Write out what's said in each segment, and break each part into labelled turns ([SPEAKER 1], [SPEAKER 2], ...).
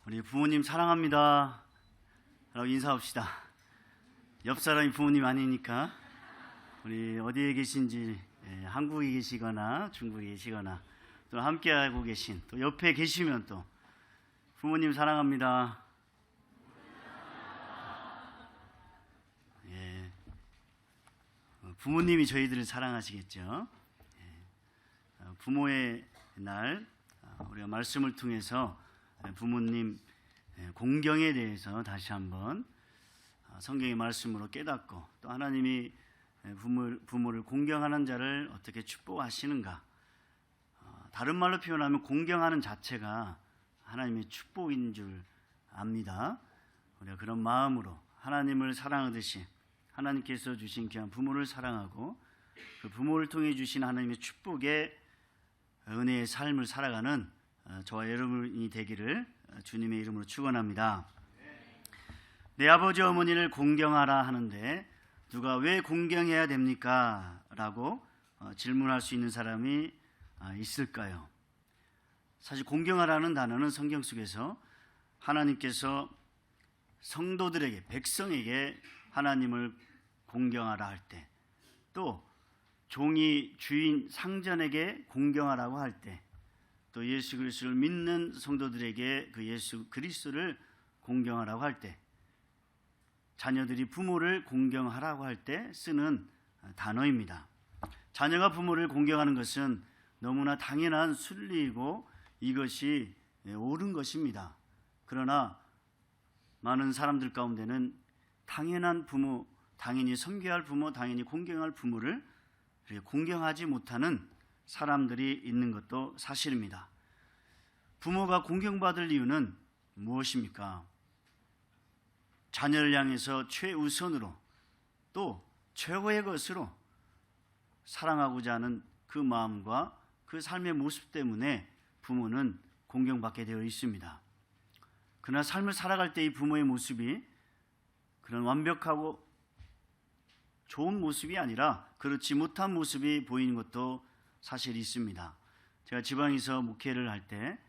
[SPEAKER 1] 우리 부모님 사랑합니다 라고 인사합시다. 옆 사람이 부모님 아니니까 우리 어디에 계신지, 한국에 계시거나 중국에 계시거나 또 함께하고 계신, 또 옆에 계시면 또 부모님 사랑합니다. 부모님이 저희들을 사랑하시겠죠. 부모의 날, 우리가 말씀을 통해서 부모님 공경에 대해서 다시 한번 성경의 말씀으로 깨닫고, 또 하나님이 부모를 공경하는 자를 어떻게 축복하시는가, 다른 말로 표현하면 공경하는 자체가 하나님의 축복인 줄 압니다. 우리가 그런 마음으로 하나님을 사랑하듯이 하나님께서 주신 귀한 부모를 사랑하고, 그 부모를 통해 주신 하나님의 축복의 은혜의 삶을 살아가는 저와 여러분이 되기를 주님의 이름으로 축원합니다. 내 아버지 어머니를 공경하라 하는데 누가 왜 공경해야 됩니까? 라고 질문할 수 있는 사람이 있을까요? 사실 공경하라는 단어는 성경 속에서 하나님께서 성도들에게, 백성에게 하나님을 공경하라 할 때, 또 종이 주인 상전에게 공경하라고 할 때, 또 예수 그리스도를 믿는 성도들에게 그 예수 그리스도를 공경하라고 할 때, 자녀들이 부모를 공경하라고 할 때 쓰는 단어입니다. 자녀가 부모를 공경하는 것은 너무나 당연한 순리이고 이것이 옳은 것입니다. 그러나 많은 사람들 가운데는 당연한 부모, 당연히 섬겨야 할 부모, 당연히 공경할 부모를 공경하지 못하는 사람들이 있는 것도 사실입니다. 부모가 공경받을 이유는 무엇입니까? 자녀를 향해서 최우선으로, 또 최고의 것으로 사랑하고자 하는 그 마음과 그 삶의 모습 때문에 부모는 공경받게 되어 있습니다. 그러나 삶을 살아갈 때 이 부모의 모습이 그런 완벽하고 좋은 모습이 아니라 그렇지 못한 모습이 보이는 것도 사실 있습니다. 제가 지방에서 목회를 할 때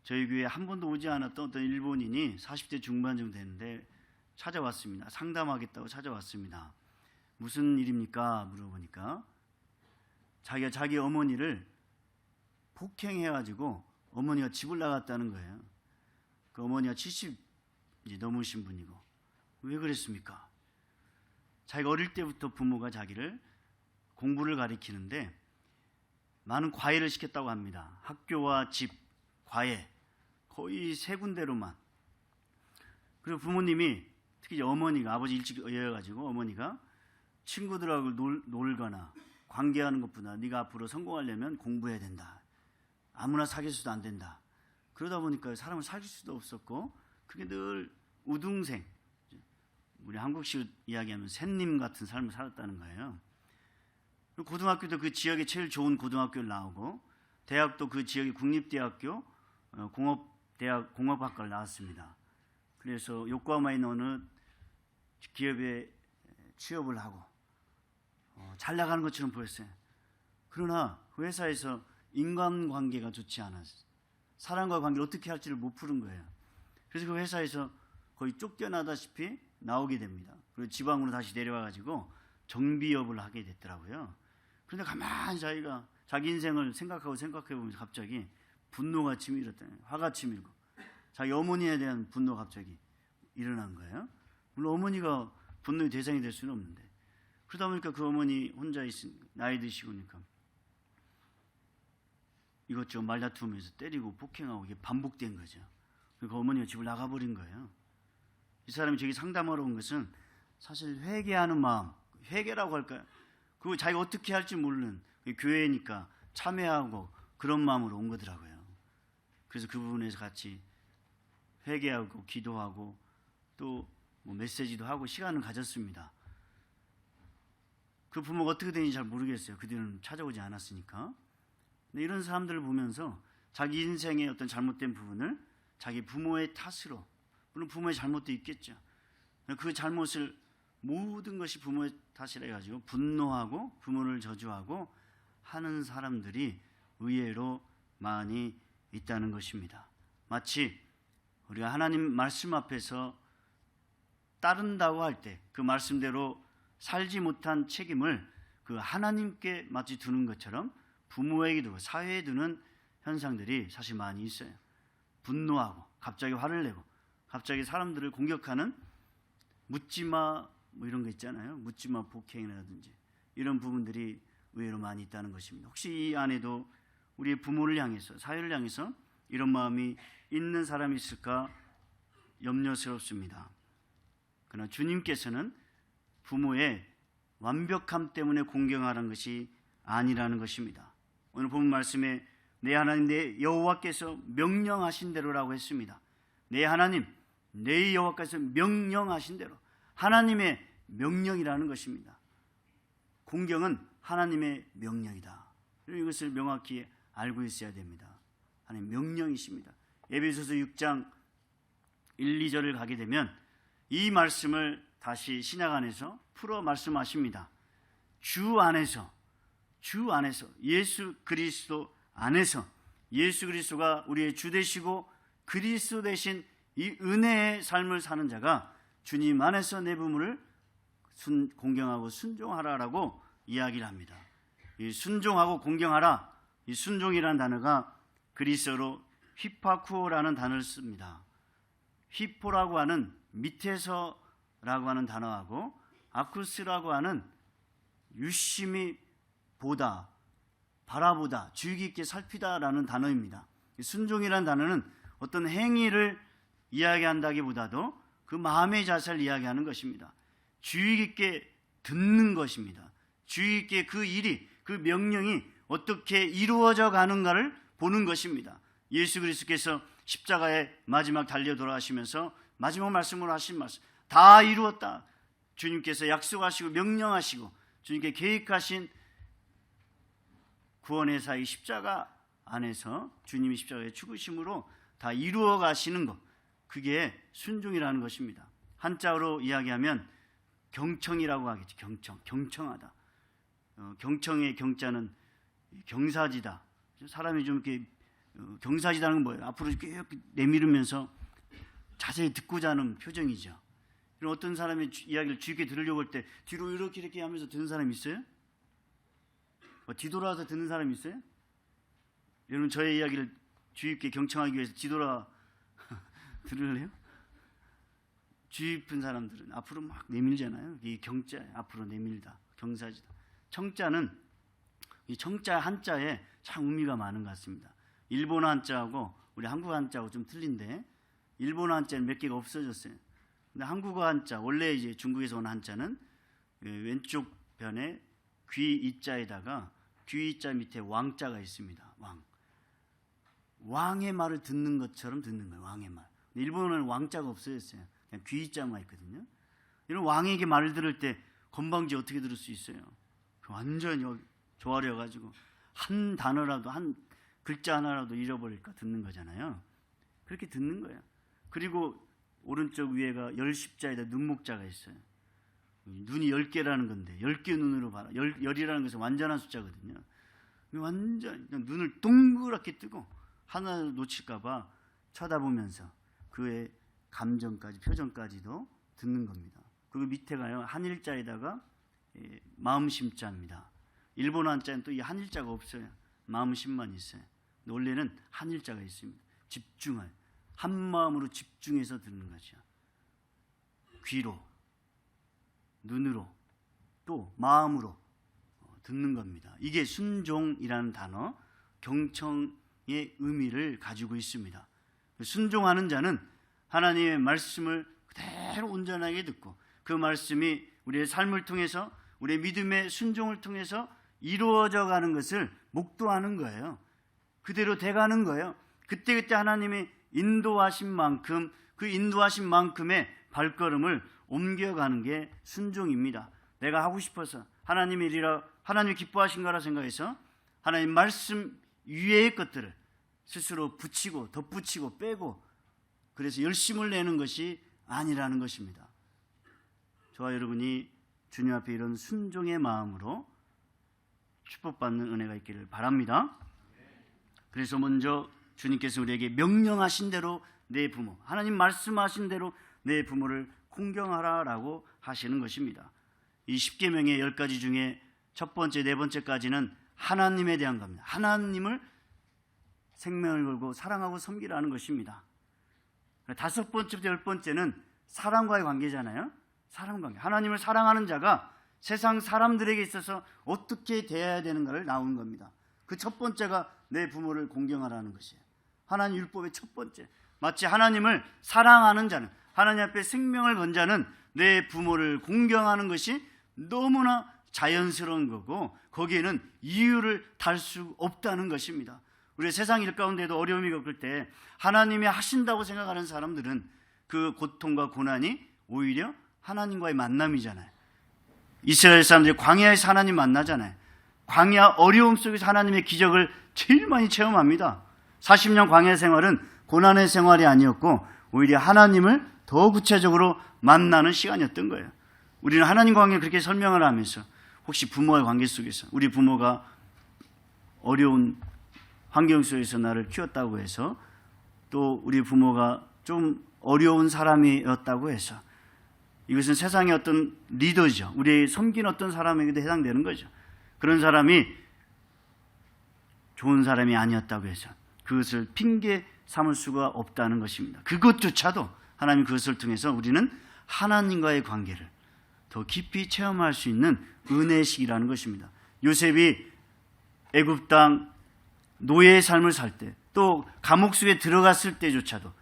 [SPEAKER 1] 저희 교회에 한 번도 오지 않았던 어떤 일본인이 40대 중반 정도 됐는데 찾아왔습니다. 상담하겠다고 찾아왔습니다. 무슨 일입니까? 물어보니까 자기가 자기 어머니를 폭행해가지고 어머니가 집을 나갔다는 거예요. 그 어머니가 70 넘으신 분이고. 왜 그랬습니까? 자기가 어릴 때부터 부모가 자기를 공부를 가르치는데 많은 과외를 시켰다고 합니다. 학교와 집, 과외 거의 세 군데로만. 그리고 부모님이, 특히 어머니가, 아버지 일찍 여여가지고 어머니가 친구들하고 놀거나 관계하는 것보다 네가 앞으로 성공하려면 공부해야 된다. 아무나 사귀어서도 안 된다. 그러다 보니까 사람을 사귈 수도 없었고, 그게 늘 우등생, 우리 한국식으로 이야기하면 샌님 같은 삶을 살았다는 거예요. 고등학교도 그 지역에 제일 좋은 고등학교를 나오고, 대학도 그 지역의 국립대학교, 공업학과를 나왔습니다. 그래서 요코하마에 있는 어느 기업에 취업을 하고 잘 나가는 것처럼 보였어요. 그러나 그 회사에서 인간관계가 좋지 않았어요. 사람과 관계를 어떻게 할지를 못 푸는 거예요. 그래서 그 회사에서 거의 쫓겨나다시피 나오게 됩니다. 그리고 지방으로 다시 내려와가지고 정비업을 하게 됐더라고요. 그런데 가만히 자기가 자기 인생을 생각해보면서 갑자기 분노가 치밀었다. 화가 치밀고 자기 어머니에 대한 분노가 갑자기 일어난 거예요. 물론 어머니가 분노의 대상이 될 수는 없는데, 그러다 보니까 그 어머니 혼자 나이 드시고니까 이것저것 말다툼에서 때리고 폭행하고 이게 반복된 거죠. 그 어머니가 집을 나가버린 거예요. 이 사람이 저기 상담하러 온 것은 사실 회개하는 마음, 회개라고 할까요? 그거 자기가 어떻게 할지 모르는, 교회니까 참여하고 그런 마음으로 온 거더라고요. 그래서 그 부분에서 같이 회개하고 기도하고 또 뭐 메시지도 하고 시간을 가졌습니다. 그 부모가 어떻게 되는지 잘 모르겠어요. 그들은 찾아오지 않았으니까. 근데 이런 사람들을 보면서 자기 인생의 어떤 잘못된 부분을 자기 부모의 탓으로, 물론 부모의 잘못도 있겠죠. 그 잘못을, 모든 것이 부모의 탓이라 해가지고 분노하고 부모를 저주하고 하는 사람들이 의외로 많이 있다는 것입니다. 마치 우리가 하나님 말씀 앞에서 따른다고 할 때 그 말씀대로 살지 못한 책임을 그 하나님께 마치 두는 것처럼 부모에게 두고 사회에 두는 현상들이 사실 많이 있어요. 분노하고 갑자기 화를 내고 갑자기 사람들을 공격하는 묻지마 뭐 이런 거 있잖아요. 묻지마 폭행이라든지 이런 부분들이 의외로 많이 있다는 것입니다. 혹시 이 안에도 우리의 부모를 향해서 사회를 향해서 이런 마음이 있는 사람이 있을까 염려스럽습니다. 그러나 주님께서는 부모의 완벽함 때문에 공경하라는 것이 아니라는 것입니다. 오늘 본 말씀에 내 하나님 내 여호와께서 명령하신 대로라고 했습니다. 내 하나님 내 여호와께서 명령하신 대로, 하나님의 명령이라는 것입니다. 공경은 하나님의 명령이다. 이것을 명확히 알고 있어야 됩니다. 하나님 명령이십니다. 에베소서 6장 1, 2절을 가게 되면 이 말씀을 다시 신약 안에서 풀어 말씀하십니다. 주 안에서 예수 그리스도 안에서, 예수 그리스도가 우리의 주 되시고 그리스도 되신 이 은혜의 삶을 사는 자가 주님 안에서 내 부모를 공경하고 순종하라라고 이야기를 합니다. 이 순종하고 공경하라, 이 순종이라는 단어가 그리스어로 휘파쿠오라는 단어를 씁니다. 휘포라고 하는 밑에서라고 하는 단어하고 아쿠스라고 하는 유심히 보다, 바라보다, 주의 깊게 살피다라는 단어입니다. 순종이라는 단어는 어떤 행위를 이야기한다기보다도 그 마음의 자세를 이야기하는 것입니다. 주의 깊게 듣는 것입니다. 주의 깊게 그 일이, 그 명령이 어떻게 이루어져 가는가를 보는 것입니다. 예수 그리스도께서 십자가에 마지막 달려 돌아가시면서 마지막 말씀으로 하신 말씀, 다 이루었다. 주님께서 약속하시고 명령하시고 주님께 계획하신 구원의 사이 십자가 안에서 주님이 십자가의 죽으심으로 다 이루어 가시는 것, 그게 순종이라는 것입니다. 한자어로 이야기하면 경청이라고 하겠죠. 경청하다. 경청의 경자는 경사지다. 사람이 좀 이렇게 경사지다는 건 뭐예요? 앞으로 이렇게 내밀으면서 자세히 듣고자 하는 표정이죠. 이런 어떤 사람의 이야기를 주의 깊게 들으려고 할 때 뒤로 이렇게 하면서 듣는 사람이 있어요? 뒤돌아서 듣는 사람이 있어요? 여러분 저의 이야기를 주의 깊게 경청하기 위해서 뒤돌아 들을래요? 주의 깊은 사람들은 앞으로 막 내밀잖아요. 이 경자에 앞으로 내밀다, 경사지다. 청자는 이 청자 한자에 참 의미가 많은 것 같습니다. 일본어 한자하고 우리 한국어 한자하고 좀 틀린데 일본어 한자는 몇 개가 없어졌어요. 근데 한국어 한자, 원래 이제 중국에서 온 한자는 왼쪽 변에 귀 이자에다가 귀 이자 밑에 왕자가 있습니다. 왕의 말을 듣는 것처럼 듣는 거예요. 왕의 말. 일본어는 왕자가 없어졌어요. 그냥 귀 이자만 있거든요. 이런 왕에게 말을 들을 때 건방지 어떻게 들을 수 있어요? 완전히 조아려가지고 한 단어라도 한 글자 하나라도 잃어버릴까 듣는 거잖아요. 그렇게 듣는 거예요. 그리고 오른쪽 위에가 열십자에다 눈목자가 있어요. 눈이 10개라는 건데 10개 눈으로 봐라. 열이라는 것은 완전한 숫자거든요. 완전 눈을 동그랗게 뜨고 하나 놓칠까 봐 쳐다보면서 그의 감정까지, 표정까지도 듣는 겁니다. 그리고 밑에가요, 한일자에다가 마음심자입니다. 일본어 한자는 또 이 한일자가 없어요. 마음심만 있어요. 원래는 한일자가 있습니다. 집중할, 한 마음으로 집중해서 듣는 거죠. 귀로, 눈으로, 또 마음으로 듣는 겁니다. 이게 순종이라는 단어, 경청의 의미를 가지고 있습니다. 순종하는 자는 하나님의 말씀을 그대로 온전하게 듣고 그 말씀이 우리의 삶을 통해서, 우리의 믿음의 순종을 통해서 이루어져 가는 것을 목도하는 거예요. 그대로 돼가는 거예요. 그때그때 하나님이 인도하신 만큼, 그 인도하신 만큼의 발걸음을 옮겨가는 게 순종입니다. 내가 하고 싶어서 하나님의 일이라, 하나님이 기뻐하신 거라 생각해서 하나님 말씀 위의 것들을 스스로 붙이고 덧붙이고 빼고 그래서 열심을 내는 것이 아니라는 것입니다. 저와 여러분이 주님 앞에 이런 순종의 마음으로 축복받는 은혜가 있기를 바랍니다. 그래서 먼저 주님께서 우리에게 명령하신 대로 내 부모, 하나님 말씀하신 대로 내 부모를 공경하라라고 하시는 것입니다. 이 10계명의 10가지 중에 첫 번째, 네 번째까지는 하나님에 대한 겁니다. 하나님을 생명을 걸고 사랑하고 섬기라는 것입니다. 다섯 번째부터 열 번째는 사람과의 관계잖아요. 사람 관계. 하나님을 사랑하는 자가 세상 사람들에게 있어서 어떻게 대해야 되는가를 나오는 겁니다. 그 첫 번째가 내 부모를 공경하라는 것이에요. 하나님 율법의 첫 번째. 마치 하나님을 사랑하는 자는, 하나님 앞에 생명을 건 자는 내 부모를 공경하는 것이 너무나 자연스러운 거고, 거기에는 이유를 달 수 없다는 것입니다. 우리 세상 일 가운데도 어려움이 겪을 때 하나님이 하신다고 생각하는 사람들은 그 고통과 고난이 오히려 하나님과의 만남이잖아요. 이스라엘 사람들이 광야에서 하나님 만나잖아요. 광야 어려움 속에서 하나님의 기적을 제일 많이 체험합니다. 40년 광야 생활은 고난의 생활이 아니었고 오히려 하나님을 더 구체적으로 만나는 시간이었던 거예요. 우리는 하나님 관계를 그렇게 설명을 하면서, 혹시 부모와의 관계 속에서 우리 부모가 어려운 환경 속에서 나를 키웠다고 해서, 또 우리 부모가 좀 어려운 사람이었다고 해서, 이것은 세상의 어떤 리더죠. 우리 섬긴 어떤 사람에게도 해당되는 거죠. 그런 사람이 좋은 사람이 아니었다고 해서 그것을 핑계 삼을 수가 없다는 것입니다. 그것조차도 하나님 그것을 통해서 우리는 하나님과의 관계를 더 깊이 체험할 수 있는 은혜식이라는 것입니다. 요셉이 애굽 땅 노예의 삶을 살 때, 또 감옥 속에 들어갔을 때조차도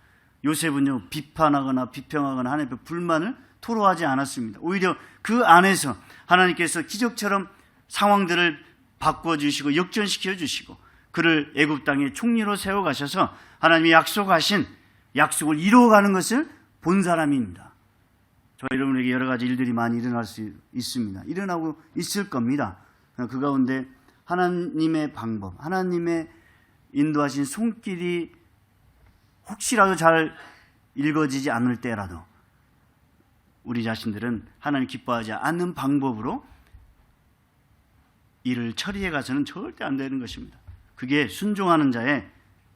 [SPEAKER 1] 요셉은요, 비판하거나 비평하거나 하나님 앞에 불만을 토로하지 않았습니다. 오히려 그 안에서 하나님께서 기적처럼 상황들을 바꿔주시고 역전시켜 주시고 그를 애굽 땅의 총리로 세워가셔서 하나님이 약속하신 약속을 이루어가는 것을 본 사람입니다. 저 여러분에게 여러 가지 일들이 많이 일어날 수 있습니다. 일어나고 있을 겁니다. 그 가운데 하나님의 방법, 하나님의 인도하신 손길이 혹시라도 잘 읽어지지 않을 때라도 우리 자신들은 하나님 기뻐하지 않는 방법으로 일을 처리해 가서는 절대 안 되는 것입니다. 그게 순종하는 자의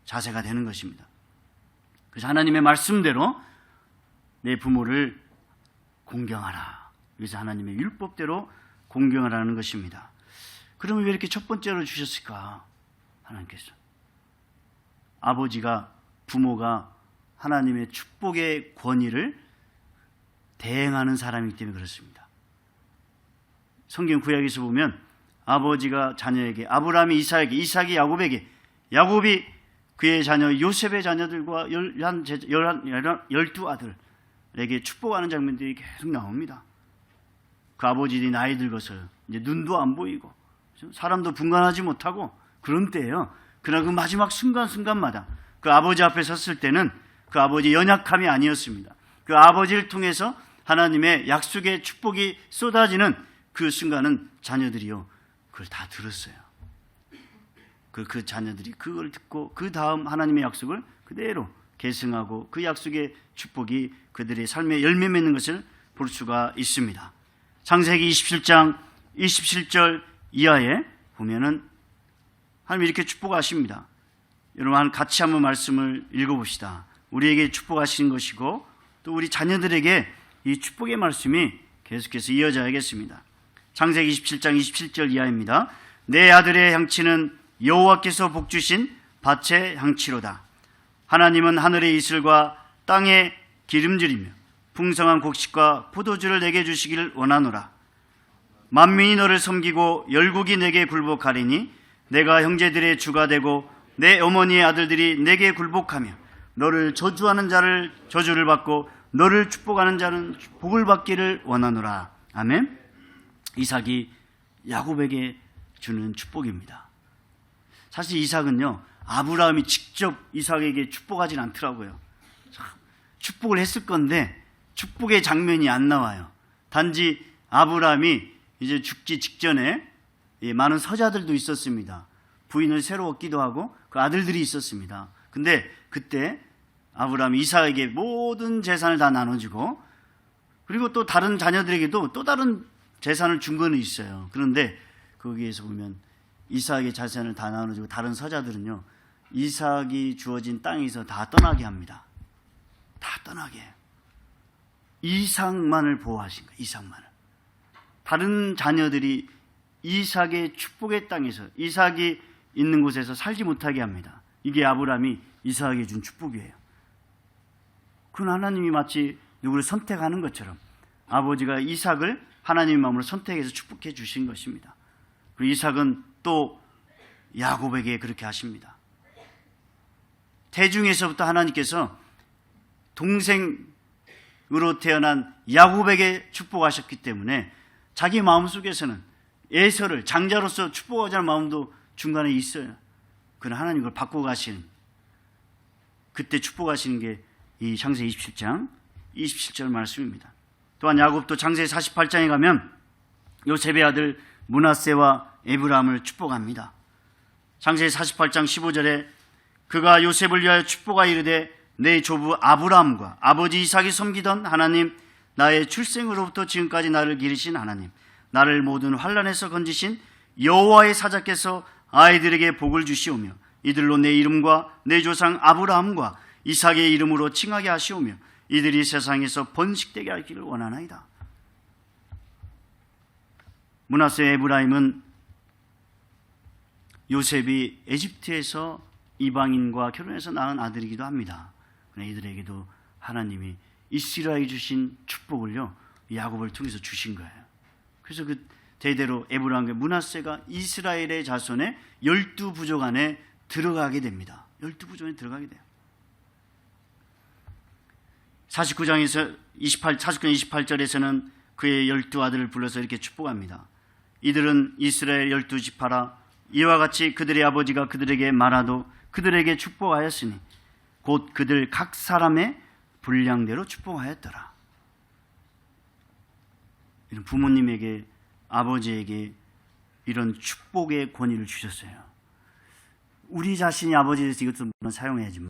[SPEAKER 1] 자세가 되는 것입니다. 그래서 하나님의 말씀대로 내 부모를 공경하라. 그래서 하나님의 율법대로 공경하라는 것입니다. 그러면 왜 이렇게 첫 번째로 주셨을까? 하나님께서 아버지가, 부모가 하나님의 축복의 권위를 대행하는 사람이기 때문에 그렇습니다. 성경 구약에서 보면 아버지가 자녀에게, 아브라함이 이삭에게, 이삭이 야곱에게, 야곱이 그의 자녀 요셉의 자녀들과 12아들에게 축복하는 장면들이 계속 나옵니다. 그 아버지들이 나이 들어서 이제 눈도 안 보이고 사람도 분간하지 못하고 그런 때예요. 그러나 그 마지막 순간순간마다 그 아버지 앞에 섰을 때는 그 아버지의 연약함이 아니었습니다. 그 아버지를 통해서 하나님의 약속의 축복이 쏟아지는 그 순간은 자녀들이요, 그걸 다 들었어요. 그 자녀들이 그걸 듣고 그 다음 하나님의 약속을 그대로 계승하고 그 약속의 축복이 그들의 삶에 열매 맺는 것을 볼 수가 있습니다. 창세기 27장 27절 이하에 보면은 하나님이 이렇게 축복하십니다. 여러분 같이 한번 말씀을 읽어봅시다. 우리에게 축복하신 것이고 또 우리 자녀들에게 이 축복의 말씀이 계속해서 이어져야겠습니다. 창세기 27장 27절 이하입니다. 내 아들의 향치는 여호와께서 복주신 밭의 향치로다. 하나님은 하늘의 이슬과 땅의 기름질이며 풍성한 곡식과 포도주를 내게 주시기를 원하노라. 만민이 너를 섬기고 열국이 내게 굴복하리니 내가 형제들의 주가 되고 내 어머니의 아들들이 내게 굴복하며 너를 저주하는 자를 저주를 받고 너를 축복하는 자는 복을 받기를 원하노라. 아멘. 이삭이 야곱에게 주는 축복입니다. 사실 이삭은요, 아브라함이 직접 이삭에게 축복하진 않더라고요. 축복을 했을 건데 축복의 장면이 안 나와요. 단지 아브라함이 이제 죽기 직전에 많은 서자들도 있었습니다. 부인을 새로 얻기도 하고 그 아들들이 있었습니다. 근데 그때 아브라함이 이삭에게 모든 재산을 다 나눠주고 그리고 또 다른 자녀들에게도 또 다른 재산을 준 거는 있어요. 그런데 거기에서 보면 이삭의 재산을 다 나눠주고 다른 서자들은요, 이삭이 주어진 땅에서 다 떠나게 합니다. 떠나게 해요. 이삭만을 보호하신 거예요. 이삭만을. 다른 자녀들이 이삭의 축복의 땅에서, 이삭이 있는 곳에서 살지 못하게 합니다. 이게 아브라함이 이삭에게 준 축복이에요. 그건 하나님이 마치 누구를 선택하는 것처럼 아버지가 이삭을 하나님의 마음으로 선택해서 축복해 주신 것입니다. 그리고 이삭은 또 야곱에게 그렇게 하십니다. 태중에서부터 하나님께서 동생으로 태어난 야곱에게 축복하셨기 때문에 자기 마음속에서는 에서를 장자로서 축복하자는 마음도 중간에 있어요. 그러나 하나님 그걸 바꿔가시는, 그때 축복하시는 게 이 창세기 27장 27절 말씀입니다. 또한 야곱도 창세기 48장에 가면 요셉의 아들 므낫세와 에브라함을 축복합니다. 창세기 48장 15절에 그가 요셉을 위하여 축복하여 이르되 내 조부 아브라함과 아버지 이삭이 섬기던 하나님, 나의 출생으로부터 지금까지 나를 기르신 하나님, 나를 모든 환난에서 건지신 여호와의 사자께서 아이들에게 복을 주시오며 이들로 내 이름과 내 조상 아브라함과 이삭의 이름으로 칭하게 하시오며 이들이 세상에서 번식되게 하기를 원하나이다. 므낫세 에브라임은 요셉이 에집트에서 이방인과 결혼해서 낳은 아들이기도 합니다. 그러나 이들에게도 하나님이 이스라엘이 주신 축복을요, 야곱을 통해서 주신 거예요. 그래서 그 대대로 에브라임과 므낫세가 이스라엘의 자손의 12부족 안에 들어가게 됩니다. 12부족 안에 들어가게 돼요. 49장에서 28절에서는 그의 12아들을 불러서 이렇게 축복합니다. 이들은 이스라엘 12지파라. 이와 같이 그들의 아버지가 그들에게 말하도 그들에게 축복하였으니 곧 그들 각 사람의 분량대로 축복하였더라. 이런 부모님에게, 아버지에게 이런 축복의 권위를 주셨어요. 우리 자신이 아버지에 대해서 이것도 물론 사용해야지만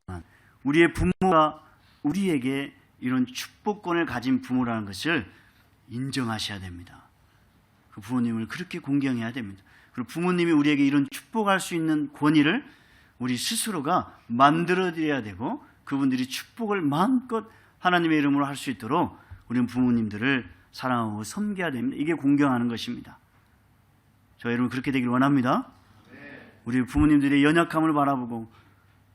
[SPEAKER 1] 우리의 부모가 우리에게 이런 축복권을 가진 부모라는 것을 인정하셔야 됩니다. 그 부모님을 그렇게 공경해야 됩니다. 그리고 부모님이 우리에게 이런 축복할 수 있는 권위를 우리 스스로가 만들어드려야 되고 그분들이 축복을 마음껏 하나님의 이름으로 할 수 있도록 우리는 부모님들을 사랑하고 섬겨야 됩니다. 이게 공경하는 것입니다. 저 여러분 그렇게 되길 원합니다. 우리 부모님들의 연약함을 바라보고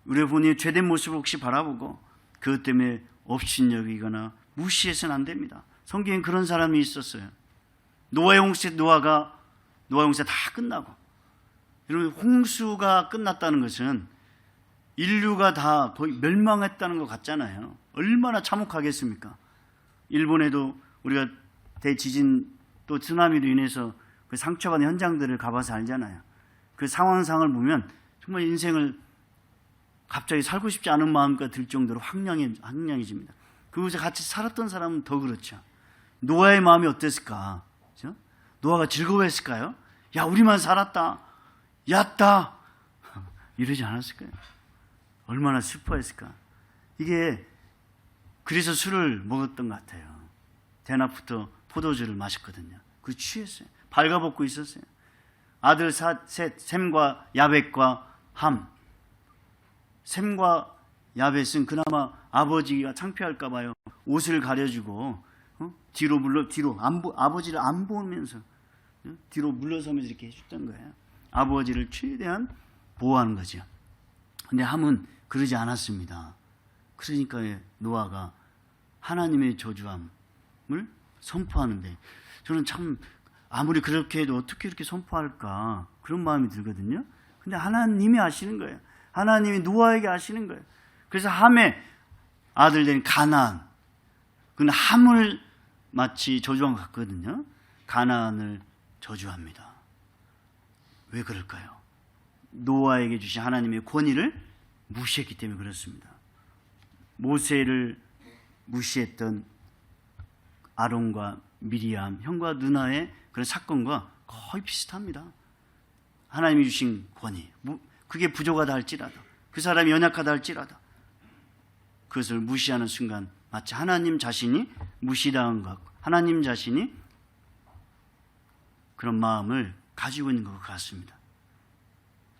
[SPEAKER 1] 우리 부모님의 죄된 모습을 혹시 바라보고 그것 때문에 업신여기거나 무시해서는 안 됩니다. 성경에 그런 사람이 있었어요. 노아의 홍수, 노아의 홍수가 다 끝나고, 여러분 홍수가 끝났다는 것은 인류가 다 거의 멸망했다는 것 같잖아요. 얼마나 참혹하겠습니까? 일본에도 우리가 대지진 또 쓰나미로 인해서 그 상처받은 현장들을 가봐서 알잖아요. 그 상황상을 보면 정말 인생을 갑자기 살고 싶지 않은 마음과 들 정도로 황량해집니다. 그곳에 같이 살았던 사람은 더 그렇죠. 노아의 마음이 어땠을까? 그렇죠? 노아가 즐거워했을까요? 야, 우리만 살았다. 얕다. 이러지 않았을까요? 얼마나 슬퍼했을까? 이게 그래서 술을 먹었던 것 같아요. 대낮부터 포도주를 마셨거든요. 그 취했어요. 발가벗고 있었어요. 아들 셋, 셈과 야벳과 함. 셈과 야벳은 그나마 아버지가 창피할까 봐요. 옷을 가려주고 아버지를 안 보면서 뒤로 물러서면서 이렇게 해줬던 거예요. 아버지를 최대한 보호하는 거죠. 근데 함은 그러지 않았습니다. 그러니까 노아가 하나님의 저주함을 선포하는데 저는 참 아무리 그렇게 해도 어떻게 이렇게 선포할까 그런 마음이 들거든요. 근데 하나님이 아시는 거예요. 하나님이 노아에게 아시는 거예요. 그래서 함의 아들 된 가나안, 그는 함을 마치 저주한 것 같거든요. 가나안을 저주합니다. 왜 그럴까요? 노아에게 주신 하나님의 권위를 무시했기 때문에 그렇습니다. 모세를 무시했던 아론과 미리암, 형과 누나의 그런 사건과 거의 비슷합니다. 하나님이 주신 권위, 그게 부족하다 할지라도, 그 사람이 연약하다 할지라도 그것을 무시하는 순간 마치 하나님 자신이 무시당한 것 같고 하나님 자신이 그런 마음을 가지고 있는 것 같습니다.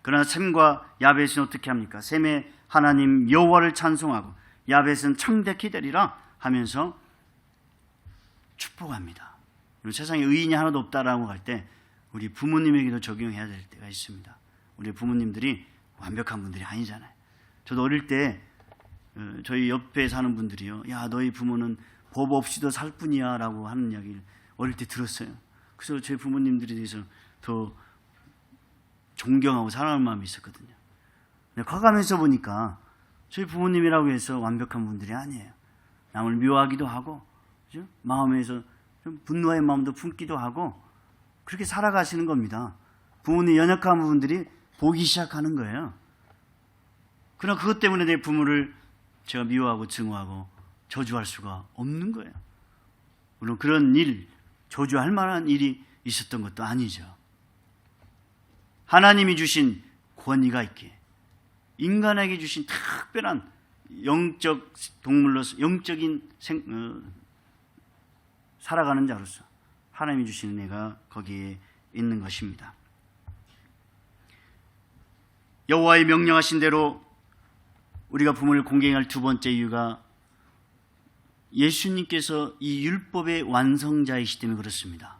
[SPEAKER 1] 그러나 셈과 야벳은 어떻게 합니까? 셈의 하나님 여호와를 찬송하고 야벳은 창대히 되리라 하면서 축복합니다. 세상에 의인이 하나도 없다라고 할 때 우리 부모님에게도 적용해야 될 때가 있습니다. 우리 부모님들이 완벽한 분들이 아니잖아요. 저도 어릴 때 저희 옆에 사는 분들이요, 야 너희 부모는 법 없이도 살 뿐이야 라고 하는 이야기를 어릴 때 들었어요. 그래서 제 부모님들에 대해서 더 존경하고 사랑하는 마음이 있었거든요. 근데 커가면서 보니까 저희 부모님이라고 해서 완벽한 분들이 아니에요. 남을 미워하기도 하고, 그죠? 마음에서 좀 분노의 마음도 품기도 하고, 그렇게 살아가시는 겁니다. 부모님 연약한 부분들이 보기 시작하는 거예요. 그러나 그것 때문에 내 부모를 제가 미워하고 증오하고 저주할 수가 없는 거예요. 물론 그런 일, 저주할 만한 일이 있었던 것도 아니죠. 하나님이 주신 권위가 있기에 인간에게 주신 특별한 영적 동물로서 영적인 살아가는 자로서 하나님이 주시는 애가 거기에 있는 것입니다. 여호와의 명령하신 대로 우리가 부모를 공경할 두 번째 이유가 예수님께서 이 율법의 완성자이시기 때문에 그렇습니다.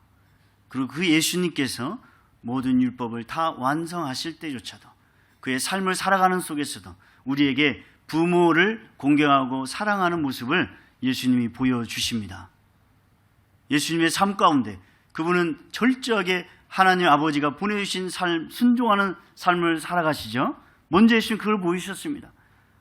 [SPEAKER 1] 그리고 그 예수님께서 모든 율법을 다 완성하실 때조차도 그의 삶을 살아가는 속에서도 우리에게 부모를 공경하고 사랑하는 모습을 예수님이 보여주십니다. 예수님의 삶 가운데 그분은 철저하게 하나님 아버지가 보내주신 삶, 순종하는 삶을 살아가시죠. 먼저 예수님 그걸 보이셨습니다.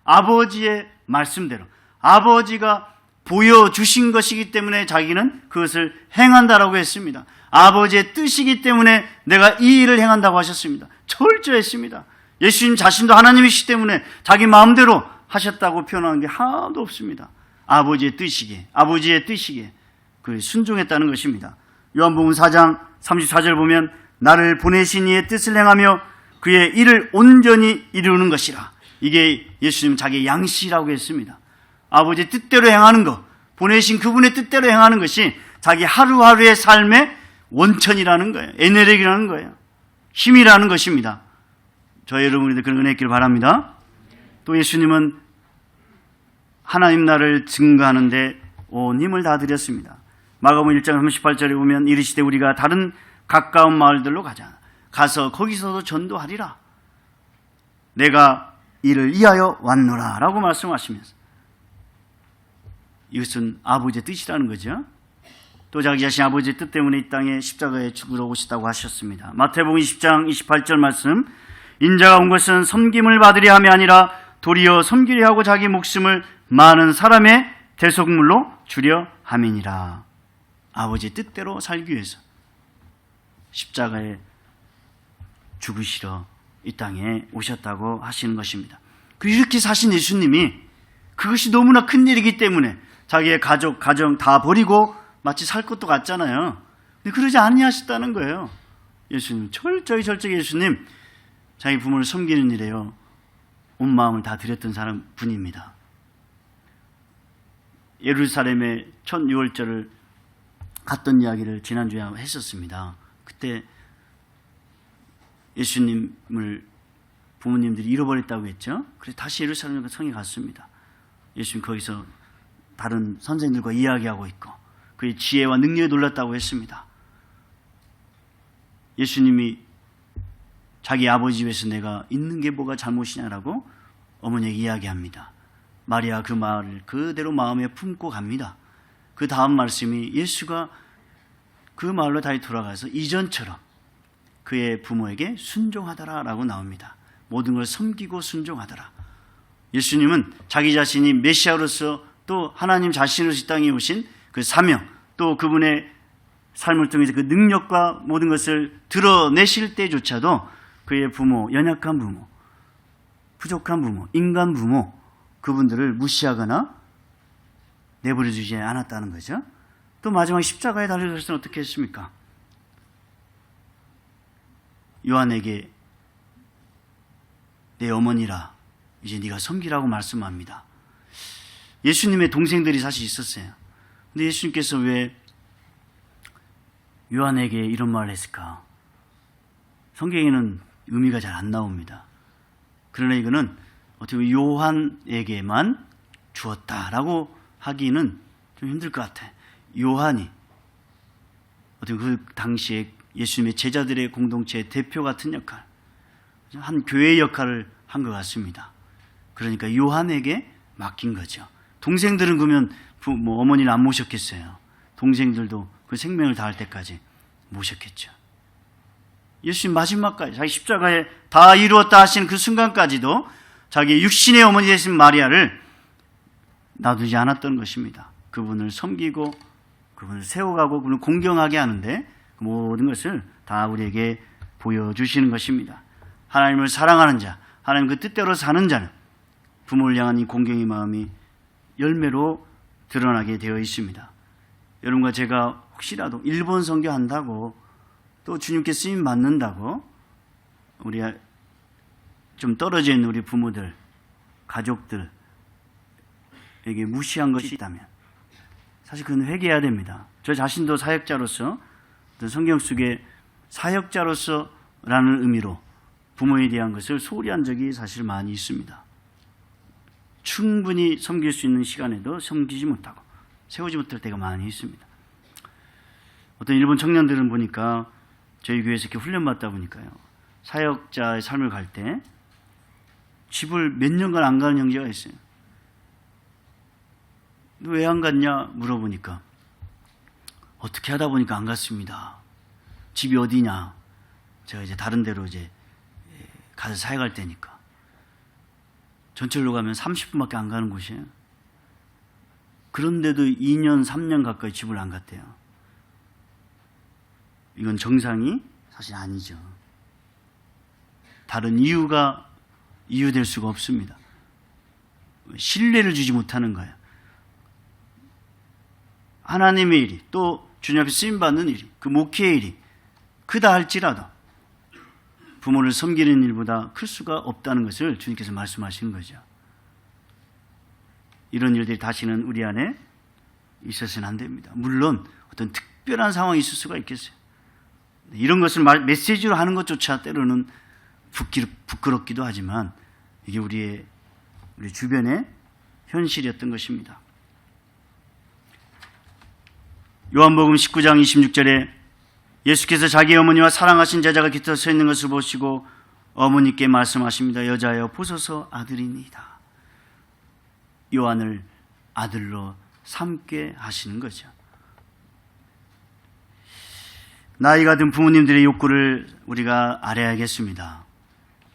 [SPEAKER 1] 아버지의 말씀대로 아버지가 보여주신 것이기 때문에 자기는 그것을 행한다라고 했습니다. 아버지의 뜻이기 때문에 내가 이 일을 행한다고 하셨습니다. 철저했습니다. 예수님 자신도 하나님이시기 때문에 자기 마음대로 하셨다고 표현하는 게 하나도 없습니다. 아버지의 뜻이기에 그 순종했다는 것입니다. 요한복음 4장 34절 보면 나를 보내신 이의 뜻을 행하며 그의 일을 온전히 이루는 것이라. 이게 예수님 자기의 양식이라고 했습니다. 아버지의 뜻대로 행하는 것, 보내신 그분의 뜻대로 행하는 것이 자기 하루하루의 삶의 원천이라는 거예요. 에너지라는 거예요. 힘이라는 것입니다. 저희 여러분들도 그런 은혜 있기를 바랍니다. 또 예수님은 하나님 나라를 증거하는데 온 힘을 다 드렸습니다. 마가복음 1장 38절에 보면 이르시되 우리가 다른 가까운 마을들로 가서 거기서도 전도하리라. 내가 이를 위하여 왔노라 라고 말씀하시면서 이것은 아버지의 뜻이라는 거죠. 또 자기 자신 아버지의 뜻 때문에 이 땅에 십자가에 죽으러 오셨다고 하셨습니다. 마태복음 20장 28절 말씀 인자가 온 것은 섬김을 받으려 함이 아니라 도리어 섬기려 하고 자기 목숨을 많은 사람의 대속물로 주려 함이니라. 아버지의 뜻대로 살기 위해서 십자가에 죽으시러 이 땅에 오셨다고 하시는 것입니다. 이렇게 사신 예수님이 그것이 너무나 큰 일이기 때문에 자기의 가족, 가정 다 버리고 마치 살 것도 같잖아요. 근데 그러지 아니하셨다는 거예요. 예수님 철저히 예수님 자기 부모를 섬기는 일에요 온 마음을 다 드렸던 사람 분입니다. 예루살렘의 첫 유월절을 갔던 이야기를 지난주에 했었습니다. 그때 예수님을 부모님들이 잃어버렸다고 했죠. 그래서 다시 예루살렘 성에 갔습니다. 예수님 거기서 다른 선생들과 이야기하고 있고 그의 지혜와 능력에 놀랐다고 했습니다. 예수님이 자기 아버지 집에서 내가 있는 게 뭐가 잘못이냐라고 어머니에게 이야기합니다. 마리아 그 말을 그대로 마음에 품고 갑니다. 그 다음 말씀이 예수가 그 마을로 다시 돌아가서 이전처럼 그의 부모에게 순종하더라 라고 나옵니다. 모든 걸 섬기고 순종하더라. 예수님은 자기 자신이 메시아로서 또 하나님 자신으로서 이 땅에 오신 그 사명 또 그분의 삶을 통해서 그 능력과 모든 것을 드러내실 때조차도 그의 부모, 연약한 부모, 부족한 부모, 인간 부모 그분들을 무시하거나 내버려두지 않았다는 거죠. 또 마지막 십자가에 달려서 때는 어떻게 했습니까? 요한에게 내 어머니라 이제 네가 섬기라고 말씀합니다. 예수님의 동생들이 사실 있었어요. 근데 예수님께서 왜 요한에게 이런 말을 했을까? 성경에는 의미가 잘 안 나옵니다. 그러나 이거는 어떻게 보면 요한에게만 주었다라고 하기는 좀 힘들 것 같아. 요한이 어떤 그 당시에 예수님의 제자들의 공동체의 대표 같은 역할, 한 교회의 역할을 한 것 같습니다. 그러니까 요한에게 맡긴 거죠. 동생들은 그러면 어머니를 안 모셨겠어요. 동생들도 그 생명을 다할 때까지 모셨겠죠. 예수님 마지막까지 자기 십자가에 다 이루었다 하시는 그 순간까지도 자기 육신의 어머니 되신 마리아를 놔두지 않았던 것입니다. 그분을 섬기고 그분을 세워가고 그분을 공경하게 하는데 그 모든 것을 다 우리에게 보여주시는 것입니다. 하나님을 사랑하는 자, 하나님 그 뜻대로 사는 자는 부모를 향한 이 공경의 마음이 열매로 드러나게 되어 있습니다. 여러분과 제가 혹시라도 일본 선교한다고 또 주님께 쓰임 받는다고 우리 좀 떨어져 있는 우리 부모들, 가족들에게 무시한 것이 있다면 사실 그건 회개해야 됩니다. 저 자신도 사역자로서 어떤 성경 속에 사역자로서라는 의미로 부모에 대한 것을 소홀히 한 적이 사실 많이 있습니다. 충분히 섬길 수 있는 시간에도 섬기지 못하고 세우지 못할 때가 많이 있습니다. 어떤 일본 청년들은 보니까 저희 교회에서 이렇게 훈련받다 보니까요. 사역자의 삶을 갈 때 집을 몇 년간 안 가는 형제가 있어요. 너 왜 안 갔냐 물어보니까 어떻게 하다 보니까 안 갔습니다. 집이 어디냐? 제가 이제 다른 데로 이제 가서 사역할 때니까. 전철로 가면 30분밖에 안 가는 곳이에요. 그런데도 2년, 3년 가까이 집을 안 갔대요. 이건 정상이 사실 아니죠. 다른 이유될 수가 없습니다. 신뢰를 주지 못하는 거예요. 하나님의 일이 또 주님 앞에 쓰임받는 일이 그 목회의 일이 크다 할지라도 부모를 섬기는 일보다 클 수가 없다는 것을 주님께서 말씀하시는 거죠. 이런 일들이 다시는 우리 안에 있어서는 안 됩니다. 물론 어떤 특별한 상황이 있을 수가 있겠어요. 이런 것을 메시지로 하는 것조차 때로는 부끄럽기도 하지만 이게 우리 주변의 현실이었던 것입니다. 요한복음 19장 26절에 예수께서 자기 어머니와 사랑하신 제자가 곁에 서 있는 것을 보시고 어머니께 말씀하십니다. 여자여 보소서 아들이니이다. 요한을 아들로 삼게 하시는 거죠. 나이가 든 부모님들의 욕구를 우리가 알아야겠습니다.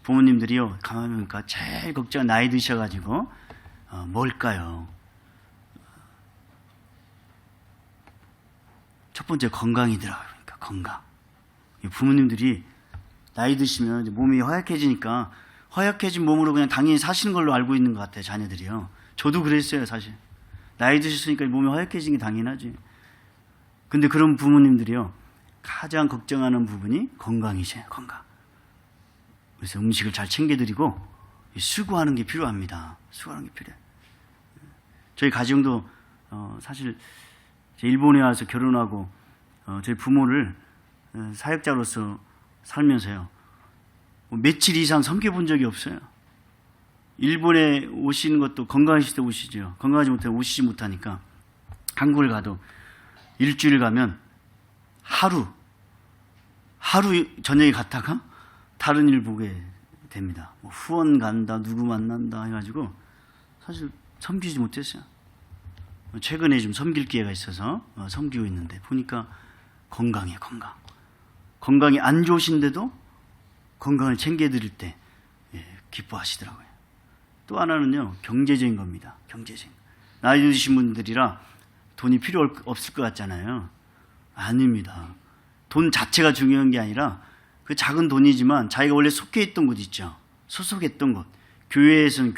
[SPEAKER 1] 부모님들이요, 가만히 보니까 제일 걱정 나이 드셔가지고 뭘까요? 첫 번째 건강이더라고요. 그러니까 건강. 부모님들이 나이 드시면 몸이 허약해지니까 허약해진 몸으로 그냥 당연히 사시는 걸로 알고 있는 것 같아요. 자녀들이요. 저도 그랬어요, 사실. 나이 드셨으니까 몸이 허약해지는 게 당연하지. 근데 그런 부모님들이요, 가장 걱정하는 부분이 건강이세요. 건강. 그래서 음식을 잘 챙겨드리고 수고하는 게 필요합니다. 수고하는 게 필요해요. 저희 가정도 사실 일본에 와서 결혼하고 저희 부모를 사역자로서 살면서요, 며칠 이상 섬겨본 적이 없어요. 일본에 오시는 것도 건강하실 때 오시죠. 건강하지 못하면 오시지 못하니까 한국을 가도 일주일 가면 하루 저녁에 갔다가 다른 일 보게 됩니다. 뭐 후원 간다, 누구 만난다 해가지고 사실 섬기지 못했어요. 최근에 좀 섬길 기회가 있어서 섬기고 있는데 보니까 건강이에요. 건강이 안 좋으신데도 건강을 챙겨드릴 때 기뻐하시더라고요. 또 하나는요, 경제적인 겁니다. 경제적인. 나이 드신 분들이라 돈이 필요 없을 것 같잖아요. 아닙니다. 돈 자체가 중요한 게 아니라 그 작은 돈이지만 자기가 원래 속해 있던 곳 있죠. 소속했던 곳. 교회에서는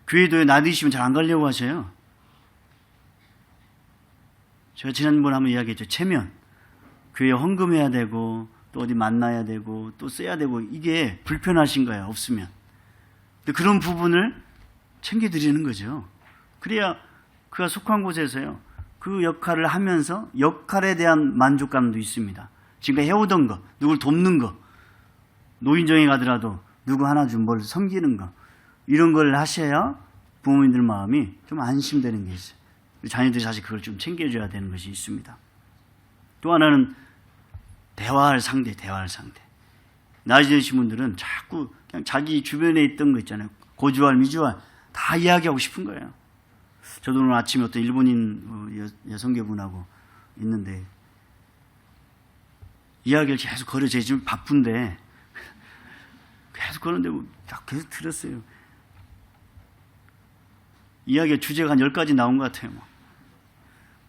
[SPEAKER 1] 교회도 나이 드시면 잘 안 가려고 하셔요. 제가 지난번에 한번 이야기했죠. 체면. 교회에 헌금해야 되고 또 어디 만나야 되고 또 써야 되고 이게 불편하신 거예요. 없으면. 근데 그런 부분을 챙겨드리는 거죠. 그래야 그가 속한 곳에서요, 그 역할을 하면서 역할에 대한 만족감도 있습니다. 지금까지 해오던 거, 누굴 돕는 거, 노인정에 가더라도 누구 하나 좀 뭘 섬기는 거, 이런 걸 하셔야 부모님들 마음이 좀 안심되는 게 있어요. 우리 자녀들이 사실 그걸 좀 챙겨줘야 되는 것이 있습니다. 또 하나는 대화할 상대. 나이 드신 분들은 자꾸 그냥 자기 주변에 있던 거 있잖아요. 고주할, 미주할 다 이야기하고 싶은 거예요. 저도 오늘 아침에 어떤 일본인 여성계분하고 있는데 이야기를 계속 걸어. 제가 지금 바쁜데 계속 그러는데 계속 들었어요. 이야기의 주제가 한 10가지 나온 것 같아요.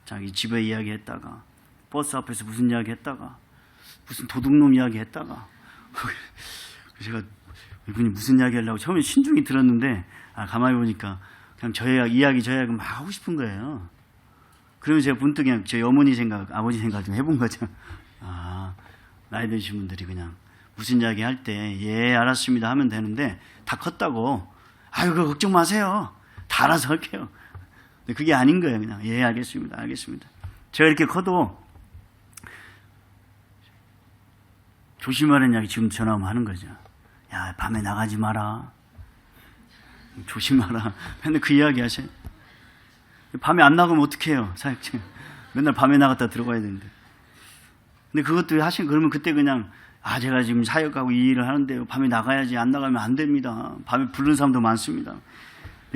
[SPEAKER 1] 자기 집에 이야기했다가 버스 앞에서 무슨 이야기했다가 무슨 도둑놈 이야기했다가 제가 이분이 무슨 이야기 하려고 처음에 신중히 들었는데 가만히 보니까 그냥 저 이야기 막 하고 싶은 거예요. 그러면 제가 문득 그냥 저희 어머니 생각, 아버지 생각 좀 해본 거죠. 나이 드신 분들이 그냥 무슨 이야기 할 때 예 알았습니다 하면 되는데 다 컸다고 그거 걱정 마세요. 다 알아서 할게요. 근데 그게 아닌 거예요. 그냥 예 알겠습니다. 제가 이렇게 커도 조심하라는 이야기 지금 전화 오면 하는 거죠. 야 밤에 나가지 마라. 조심하라. 맨날 그 이야기 하세요. 밤에 안 나가면 어떡해요. 사역자 맨날 밤에 나갔다 들어가야 되는데. 근데 그것도 그러면 그때 그냥 제가 지금 사역하고 이 일을 하는데요. 밤에 나가야지. 안 나가면 안 됩니다. 밤에 부르는 사람도 많습니다.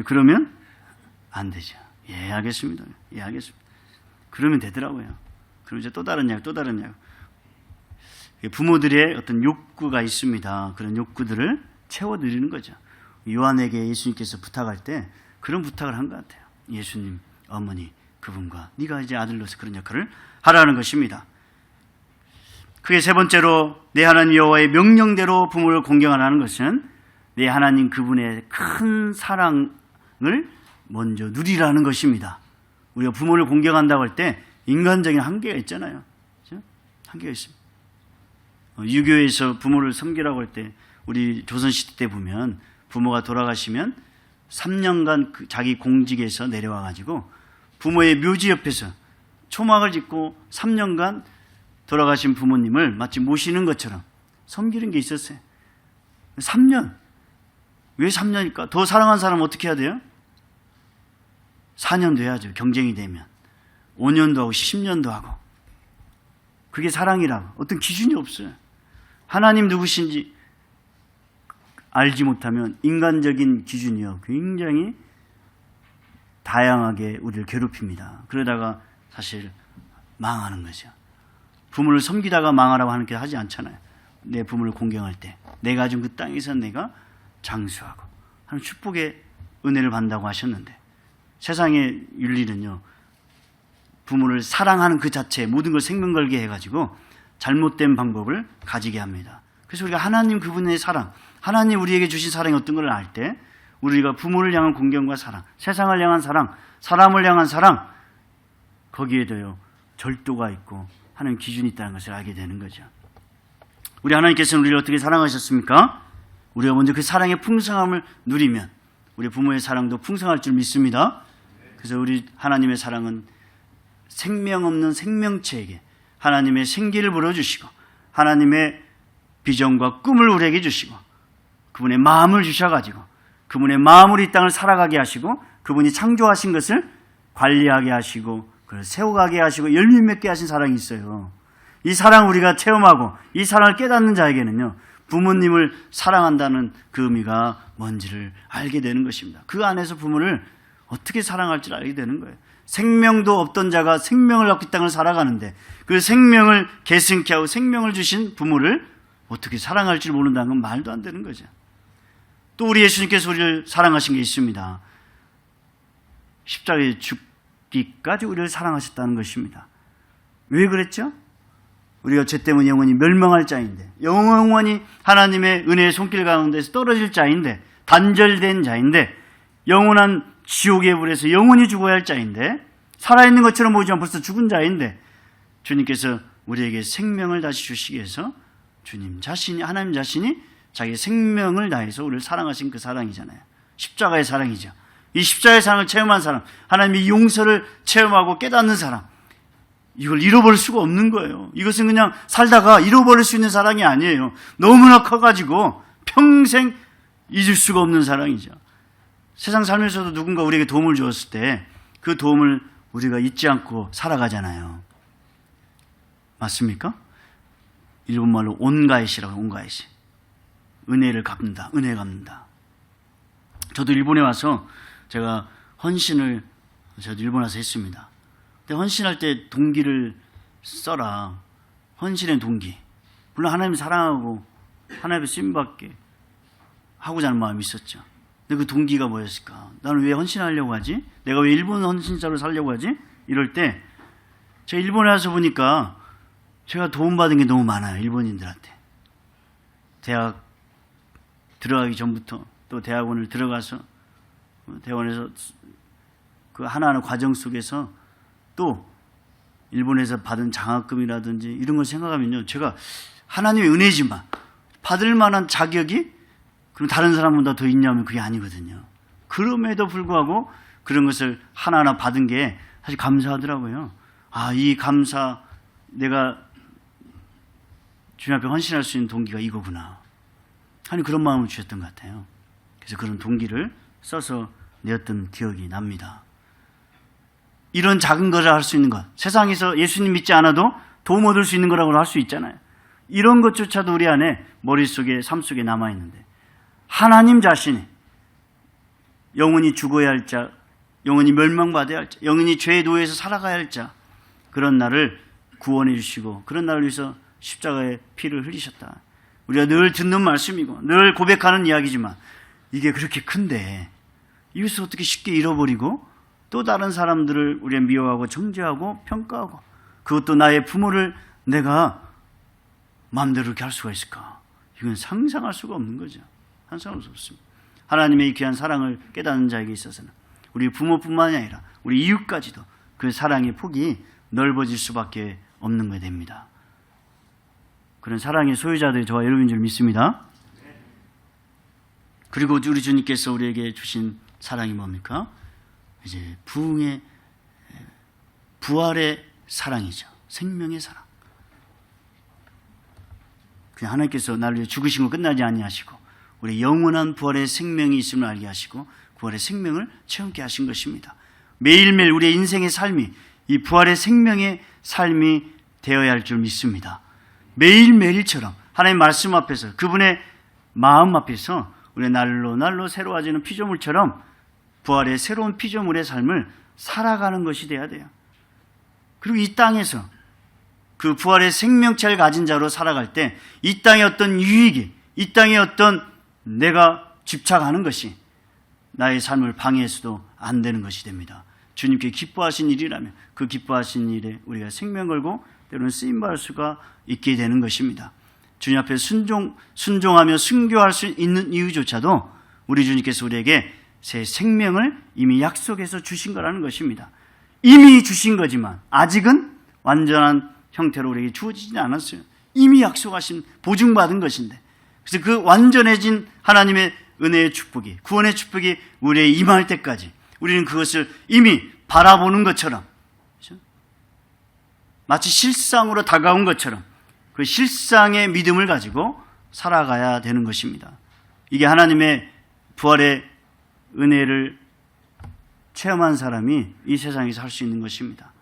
[SPEAKER 1] 그러면 안 되죠. 예, 알겠습니다. 그러면 되더라고요. 그럼 이제 또 다른 이야기. 부모들의 어떤 욕구가 있습니다. 그런 욕구들을 채워드리는 거죠. 요한에게 예수님께서 부탁할 때 그런 부탁을 한 것 같아요. 예수님, 어머니, 그분과 네가 이제 아들로서 그런 역할을 하라는 것입니다. 그게 세 번째로 내 하나님 여호와의 명령대로 부모를 공경하라는 것은 내 하나님 그분의 큰 사랑을 먼저 누리라는 것입니다. 우리가 부모를 공경한다고 할 때 인간적인 한계가 있잖아요. 그렇죠? 한계가 있습니다. 유교에서 부모를 섬기라고 할 때 우리 조선시대 때 보면 부모가 돌아가시면 3년간 자기 공직에서 내려와 가지고 부모의 묘지 옆에서 초막을 짓고 3년간 돌아가신 부모님을 마치 모시는 것처럼 섬기는 게 있었어요. 3년. 왜 3년일까? 더 사랑한 사람은 어떻게 해야 돼요? 4년도 해야죠. 경쟁이 되면. 5년도 하고 10년도 하고. 그게 사랑이라고. 어떤 기준이 없어요. 하나님 누구신지 알지 못하면 인간적인 기준이요. 굉장히 다양하게 우리를 괴롭힙니다. 그러다가 사실 망하는 거죠. 부모를 섬기다가 망하라고 하는 게 하지 않잖아요. 내 부모를 공경할 때 내가 가진 그 땅에서 내가 장수하고 하는 축복의 은혜를 받는다고 하셨는데 세상의 윤리는요. 부모를 사랑하는 그 자체에 모든 걸 생명 걸게 해가지고 잘못된 방법을 가지게 합니다. 그래서 우리가 하나님 그분의 사랑, 하나님 우리에게 주신 사랑이 어떤 걸 알 때 우리가 부모를 향한 공경과 사랑, 세상을 향한 사랑, 사람을 향한 사랑 거기에도요 절도가 있고 하는 기준이 있다는 것을 알게 되는 거죠. 우리 하나님께서는 우리를 어떻게 사랑하셨습니까? 우리가 먼저 그 사랑의 풍성함을 누리면 우리 부모의 사랑도 풍성할 줄 믿습니다. 그래서 우리 하나님의 사랑은 생명 없는 생명체에게 하나님의 생기를 불어주시고 하나님의 비전과 꿈을 우리에게 주시고 그분의 마음을 주셔가지고 그분의 마음으로 이 땅을 살아가게 하시고 그분이 창조하신 것을 관리하게 하시고 그걸 세워가게 하시고 열매 맺게 하신 사랑이 있어요. 이 사랑을 우리가 체험하고 이 사랑을 깨닫는 자에게는요 부모님을 사랑한다는 그 의미가 뭔지를 알게 되는 것입니다. 그 안에서 부모를 어떻게 사랑할지 알게 되는 거예요. 생명도 없던 자가 생명을 갖고 이 땅을 살아가는데 그 생명을 계승케 하고 생명을 주신 부모를 어떻게 사랑할지 모른다는 건 말도 안 되는 거죠. 또 우리 예수님께서 우리를 사랑하신 게 있습니다. 십자가에 죽기까지 우리를 사랑하셨다는 것입니다. 왜 그랬죠? 우리가 죄 때문에 영원히 멸망할 자인데 영원히 하나님의 은혜의 손길 가운데서 떨어질 자인데 단절된 자인데 영원한 지옥의 불에서 영원히 죽어야 할 자인데 살아있는 것처럼 보이지만 벌써 죽은 자인데 주님께서 우리에게 생명을 다시 주시기 위해서 주님 자신이 하나님 자신이 자기 생명을 다해서 우리를 사랑하신 그 사랑이잖아요. 십자가의 사랑이죠. 이 십자가의 사랑을 체험한 사람, 하나님의 용서를 체험하고 깨닫는 사람, 이걸 잃어버릴 수가 없는 거예요. 이것은 그냥 살다가 잃어버릴 수 있는 사랑이 아니에요. 너무나 커가지고 평생 잊을 수가 없는 사랑이죠. 세상 살면서도 누군가 우리에게 도움을 주었을 때 그 도움을 우리가 잊지 않고 살아가잖아요. 맞습니까? 일본말로 온가이시라고, 온가이시. 은혜를 갚는다, 은혜 갚는다. 저도 일본에 와서 제가 헌신을 저도 일본 와서 했습니다. 근데 헌신할 때 동기를 써라. 헌신의 동기. 물론 하나님을 사랑하고 하나님의 쓰임받게 하고자 하는 마음이 있었죠. 근데 그 동기가 뭐였을까? 나는 왜 헌신하려고 하지? 내가 왜 일본 헌신자로 살려고 하지? 이럴 때 제가 일본에 와서 보니까 제가 도움받은 게 너무 많아요. 일본인들한테. 대학 들어가기 전부터 또 대학원을 들어가서 대학원에서 그 하나하나 과정 속에서 또 일본에서 받은 장학금이라든지 이런 걸 생각하면요. 제가 하나님의 은혜지만 받을 만한 자격이 그럼 다른 사람보다 더 있냐면 그게 아니거든요. 그럼에도 불구하고 그런 것을 하나하나 받은 게 사실 감사하더라고요. 아, 이 감사, 내가 주님 앞에 헌신할 수 있는 동기가 이거구나. 하나님 그런 마음을 주셨던 것 같아요. 그래서 그런 동기를 써서 내었던 기억이 납니다. 이런 작은 것을 할 수 있는 것, 세상에서 예수님 믿지 않아도 도움 얻을 수 있는 거라고 할 수 있잖아요. 이런 것조차도 우리 안에 머릿속에, 삶 속에 남아있는데 하나님 자신이 영원히 죽어야 할 자, 영원히 멸망받아야 할 자, 영원히 죄의 노예에서 살아가야 할 자, 그런 나를 구원해 주시고 그런 나를 위해서 십자가에 피를 흘리셨다. 우리가 늘 듣는 말씀이고 늘 고백하는 이야기지만 이게 그렇게 큰데 이것을 어떻게 쉽게 잃어버리고 또 다른 사람들을 우리가 미워하고 정죄하고 평가하고 그것도 나의 부모를 내가 마음대로 이렇게 할 수가 있을까? 이건 상상할 수가 없는 거죠. 상상할 수 없습니다. 하나님의 귀한 사랑을 깨닫는 자에게 있어서는 우리 부모뿐만이 아니라 우리 이웃까지도 그 사랑의 폭이 넓어질 수밖에 없는 게 됩니다. 그런 사랑의 소유자들이 저와 여러분인 줄 믿습니다. 그리고 우리 주님께서 우리에게 주신 사랑이 뭡니까? 이제 부활의 사랑이죠. 생명의 사랑. 그냥 하나님께서 나를 위해 죽으신 거 끝나지 아니하시고 우리 영원한 부활의 생명이 있음을 알게 하시고 부활의 생명을 체험케 하신 것입니다. 매일매일 우리의 인생의 삶이 이 부활의 생명의 삶이 되어야 할 줄 믿습니다. 매일매일처럼 하나님 말씀 앞에서 그분의 마음 앞에서 우리의 날로 새로워지는 피조물처럼 부활의 새로운 피조물의 삶을 살아가는 것이 돼야 돼요. 그리고 이 땅에서 그 부활의 생명체를 가진 자로 살아갈 때 이 땅의 어떤 유익이, 이 땅의 어떤 내가 집착하는 것이 나의 삶을 방해해서도 안 되는 것이 됩니다. 주님께 기뻐하신 일이라면 그 기뻐하신 일에 우리가 생명 걸고 때로는 쓰임받을 수가 있게 되는 것입니다. 주님 앞에 순종하며 순교할 수 있는 이유조차도 우리 주님께서 우리에게 새 생명을 이미 약속해서 주신 거라는 것입니다. 이미 주신 거지만 아직은 완전한 형태로 우리에게 주어지지 않았어요. 이미 약속하신 보증받은 것인데 그래서 그 완전해진 하나님의 은혜의 축복이 구원의 축복이 우리에 임할 때까지 우리는 그것을 이미 바라보는 것처럼 그렇죠? 마치 실상으로 다가온 것처럼 그 실상의 믿음을 가지고 살아가야 되는 것입니다. 이게 하나님의 부활의 은혜를 체험한 사람이 이 세상에서 할 수 있는 것입니다.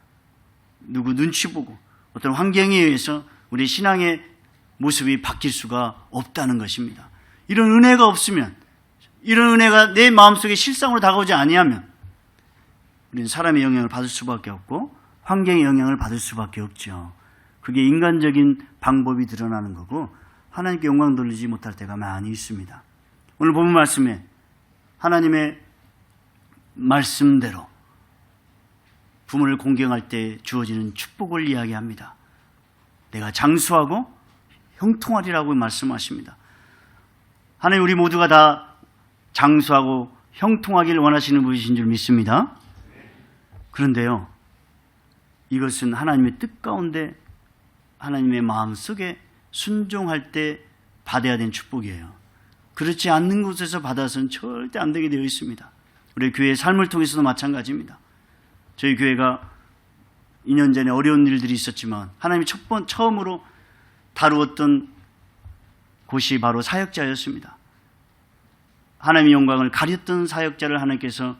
[SPEAKER 1] 누구 눈치 보고 어떤 환경에 의해서 우리 신앙의 모습이 바뀔 수가 없다는 것입니다. 이런 은혜가 없으면, 이런 은혜가 내 마음속에 실상으로 다가오지 아니하면 우리는 사람의 영향을 받을 수밖에 없고 환경의 영향을 받을 수밖에 없죠. 그게 인간적인 방법이 드러나는 거고 하나님께 영광 돌리지 못할 때가 많이 있습니다. 오늘 본문 말씀에 하나님의 말씀대로 부모를 공경할 때 주어지는 축복을 이야기합니다. 내가 장수하고 형통하리라고 말씀하십니다. 하나님 우리 모두가 다 장수하고 형통하기를 원하시는 분이신 줄 믿습니다. 그런데요, 이것은 하나님의 뜻 가운데 하나님의 마음속에 순종할 때 받아야 되는 축복이에요. 그렇지 않는 곳에서 받아서는 절대 안 되게 되어 있습니다. 우리 교회의 삶을 통해서도 마찬가지입니다. 저희 교회가 2년 전에 어려운 일들이 있었지만 하나님이 처음으로 다루었던 곳이 바로 사역자였습니다. 하나님의 영광을 가렸던 사역자를 하나님께서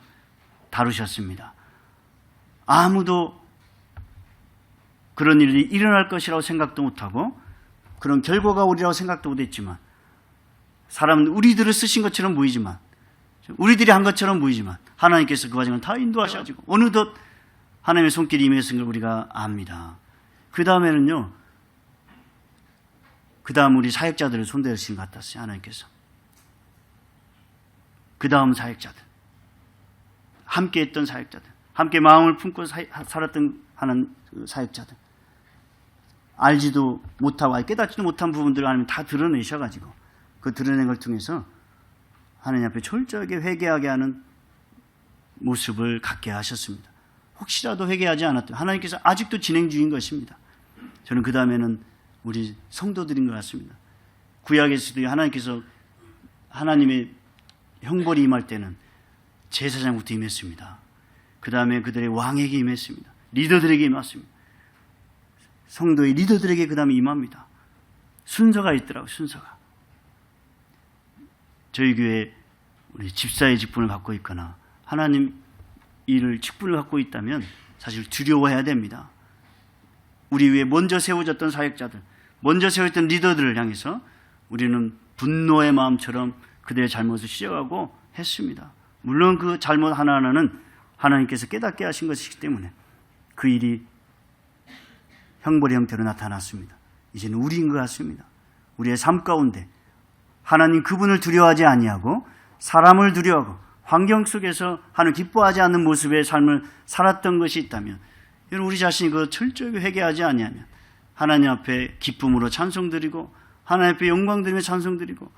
[SPEAKER 1] 다루셨습니다. 아무도 그런 일이 일어날 것이라고 생각도 못하고 그런 결과가 오리라고 생각도 못했지만, 사람은 우리들을 쓰신 것처럼 보이지만, 우리들이 한 것처럼 보이지만 하나님께서 그 과정을 다 인도하셔가지고 어느덧 하나님의 손길이 임했은 걸 우리가 압니다. 그 다음에는요, 그 다음 우리 사역자들을 손대신 것 같았어요. 하나님께서 그 다음 사역자들, 함께 했던 사역자들, 함께 마음을 품고 살았던 하는 사역자들, 알지도 못하고 깨닫지도 못한 부분들을 하나님 다 드러내셔가지고 그 드러낸 걸 통해서 하나님 앞에 철저하게 회개하게 하는 모습을 갖게 하셨습니다. 혹시라도 회개하지 않았던, 하나님께서 아직도 진행 중인 것입니다. 저는 그 다음에는 우리 성도들인 것 같습니다. 구약에서도 하나님께서 하나님의 형벌이 임할 때는 제사장부터 임했습니다. 그 다음에 그들의 왕에게 임했습니다. 리더들에게 임했습니다. 성도의 리더들에게 그 다음에 임합니다. 순서가 있더라고요. 순서가. 저희 교회 우리 집사의 직분을 갖고 있거나 하나님 일을 직분을 갖고 있다면 사실 두려워해야 됩니다. 우리 위에 먼저 세워졌던 사역자들, 먼저 세워졌던 리더들을 향해서 우리는 분노의 마음처럼 그들의 잘못을 시정하고 했습니다. 물론 그 잘못 하나하나는 하나님께서 깨닫게 하신 것이기 때문에 그 일이 형벌의 형태로 나타났습니다. 이제는 우리인 것 같습니다. 우리의 삶 가운데 하나님 그분을 두려워하지 아니하고 사람을 두려워하고 환경 속에서 하나님 기뻐하지 않는 모습의 삶을 살았던 것이 있다면, 우리 자신이 그 철저하게 회개하지 아니하면 하나님 앞에 기쁨으로 찬송드리고 하나님 앞에 영광드리며 찬송드리고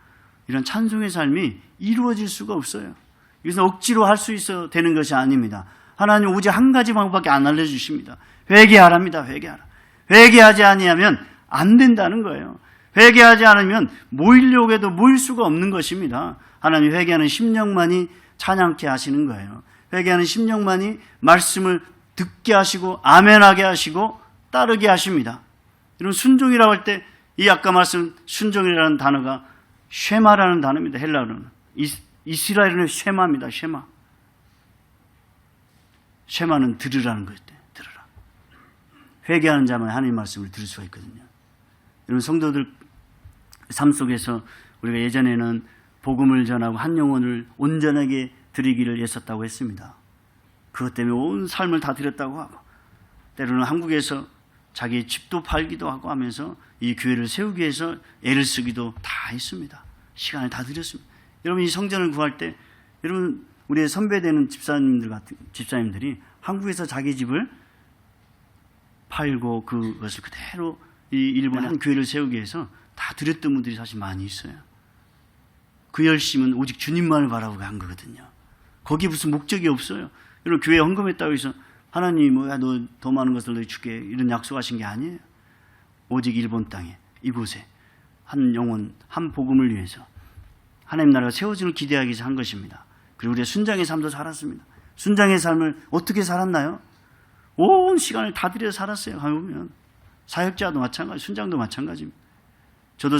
[SPEAKER 1] 이런 찬송의 삶이 이루어질 수가 없어요. 이것은 억지로 할 수 있어 되는 것이 아닙니다. 하나님 오직 한 가지 방법밖에 안 알려주십니다. 회개하랍니다. 회개하라. 회개하지 아니하면 안 된다는 거예요. 회개하지 않으면 모이려고 해도 모일 수가 없는 것입니다. 하나님 회개하는 심령만이 찬양케 하시는 거예요. 회개하는 심령만이 말씀을 듣게 하시고 아멘하게 하시고 따르게 하십니다. 이런 순종이라고 할 때 이 아까 말씀 순종이라는 단어가 쉐마라는 단어입니다. 헬라어로는. 이스라엘은 쉐마입니다. 쉐마. 쉐마는 들으라는 거였대. 들으라. 회개하는 자만 하나님의 말씀을 들을 수가 있거든요. 여러분 성도들 삶 속에서 우리가 예전에는 복음을 전하고 한 영혼을 온전하게 드리기를 애썼다고 했습니다. 그것 때문에 온 삶을 다 드렸다고 하고 때로는 한국에서 자기의 집도 팔기도 하고 하면서 이 교회를 세우기 위해서 애를 쓰기도 다 했습니다. 시간을 다 드렸습니다. 여러분 이 성전을 구할 때 여러분 우리의 선배되는 집사님들이 한국에서 자기 집을 팔고 그것을 그대로 이 일본의 한 교회를 세우기 위해서 다 드렸던 분들이 사실 많이 있어요. 그 열심은 오직 주님만을 바라보고 한 거거든요. 거기에 무슨 목적이 없어요. 여러분 교회에 헌금했다고 해서 하나님이 뭐야 너 더 많은 것을 너희 줄게 이런 약속하신 게 아니에요. 오직 일본 땅에 이곳에 한 영혼 한 복음을 위해서 하나님 나라가 세워지는 기대하기 위해서 한 것입니다. 그리고 우리가 순장의 삶도 살았습니다. 순장의 삶을 어떻게 살았나요? 온 시간을 다 들여서 살았어요. 가보면 사역자도 마찬가지, 순장도 마찬가지입니다. 저도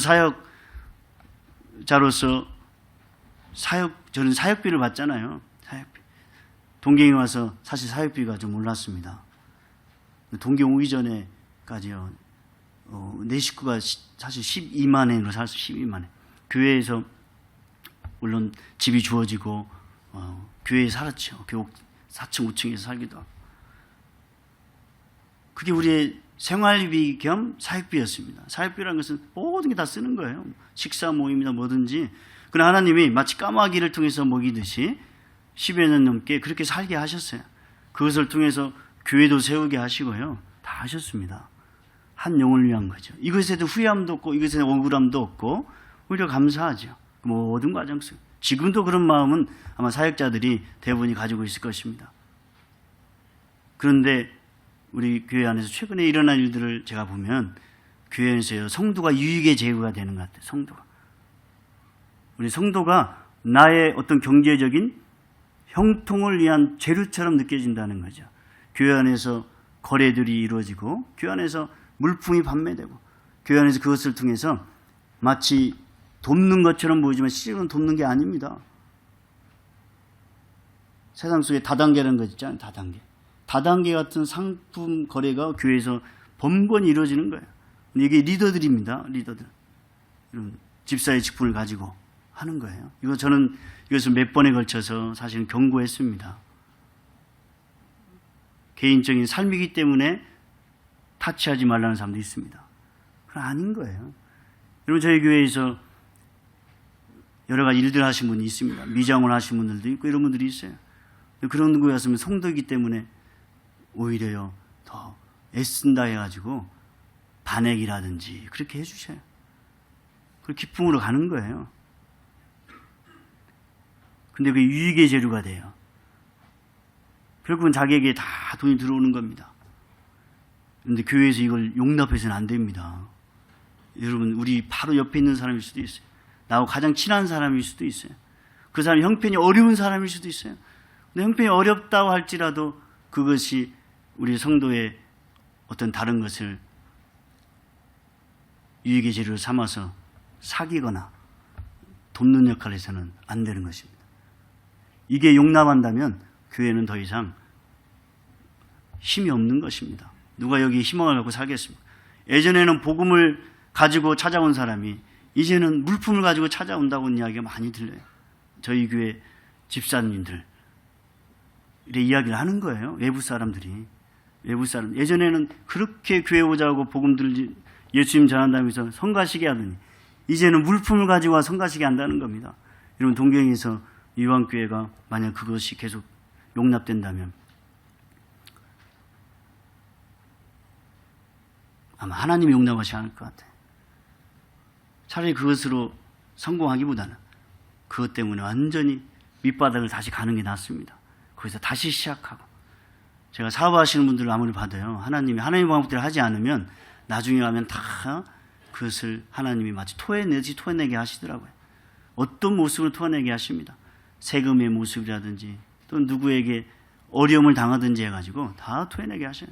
[SPEAKER 1] 사역자로서 저는 사역비를 받잖아요. 사역비. 동경에 와서 사실 사역비가 좀 올랐습니다. 동경 오기 전에까지요. 내 식구가 사실 12만 엔으로 살았어요. 12만 엔. 교회에서 물론 집이 주어지고 교회에 살았죠. 교회 4층, 5층에서 살기도 하고. 그게 우리의 생활비 겸 사역비였습니다. 사역비라는 것은 모든 게 다 쓰는 거예요. 식사 모임이나 뭐든지. 그러나 하나님이 마치 까마귀를 통해서 먹이듯이 10여 년 넘게 그렇게 살게 하셨어요. 그것을 통해서 교회도 세우게 하시고요. 다 하셨습니다. 한 영혼을 위한 거죠. 이것에도 후회함도 없고 이것에 억울함도 없고 오히려 감사하죠. 모든 과정 속. 지금도 그런 마음은 아마 사역자들이 대부분이 가지고 있을 것입니다. 그런데 우리 교회 안에서 최근에 일어난 일들을 제가 보면 교회 안에서 성도가 유익의 제휴가 되는 것 같아요. 성도가. 우리 성도가 나의 어떤 경제적인 형통을 위한 재료처럼 느껴진다는 거죠. 교회 안에서 거래들이 이루어지고 교회 안에서 물품이 판매되고 교회 안에서 그것을 통해서 마치 돕는 것처럼 보이지만 실제로는 돕는 게 아닙니다. 세상 속에 다단계라는 거 있잖아요. 다단계. 다단계 같은 상품 거래가 교회에서 번번이 이루어지는 거예요. 근데 이게 리더들입니다. 리더들. 이런 집사의 직분을 가지고 하는 거예요. 저는 이것을 몇 번에 걸쳐서 사실은 경고했습니다. 개인적인 삶이기 때문에 타치하지 말라는 사람도 있습니다. 그건 아닌 거예요. 여러분, 저희 교회에서 여러 가지 일들 하신 분이 있습니다. 미장을 하신 분들도 있고 이런 분들이 있어요. 그런 거에 왔으면 성도이기 때문에 오히려 더 애쓴다 해가지고 반액이라든지 그렇게 해주셔요. 그 기쁨으로 가는 거예요. 근데 그게 유익의 재료가 돼요. 결국은 자기에게 다 돈이 들어오는 겁니다. 그런데 교회에서 이걸 용납해서는 안 됩니다. 여러분, 우리 바로 옆에 있는 사람일 수도 있어요. 나하고 가장 친한 사람일 수도 있어요. 그 사람이 형편이 어려운 사람일 수도 있어요. 근데 형편이 어렵다고 할지라도 그것이 우리 성도의 어떤 다른 것을 유익의 재료를 삼아서 사귀거나 돕는 역할을 해서는 안 되는 것입니다. 이게 용납한다면 교회는 더 이상 힘이 없는 것입니다. 누가 여기 희망을 갖고 살겠습니까? 예전에는 복음을 가지고 찾아온 사람이 이제는 물품을 가지고 찾아온다고 이야기가 많이 들려요. 저희 교회 집사님들 이런 이야기를 하는 거예요. 외부 사람들이. 외부 사람. 예전에는 그렇게 교회 오자고 복음 들지 예수님 전한다면서 성가시게 하더니 이제는 물품을 가지고 와 성가시게 한다는 겁니다. 여러분, 동경에서 이왕교회가 만약 그것이 계속 용납된다면 아마 하나님이 용납하지 않을 것 같아요. 차라리 그것으로 성공하기보다는 그것 때문에 완전히 밑바닥을 다시 가는 게 낫습니다. 거기서 다시 시작하고. 제가 사업하시는 분들을 아무리 봐도요, 하나님의 방법대로 하지 않으면 나중에 가면 다 그것을 하나님이 마치 토해내게 하시더라고요. 어떤 모습으로 토해내게 하십니다. 세금의 모습이라든지 또 누구에게 어려움을 당하든지 해가지고 다 토해내게 하셔요.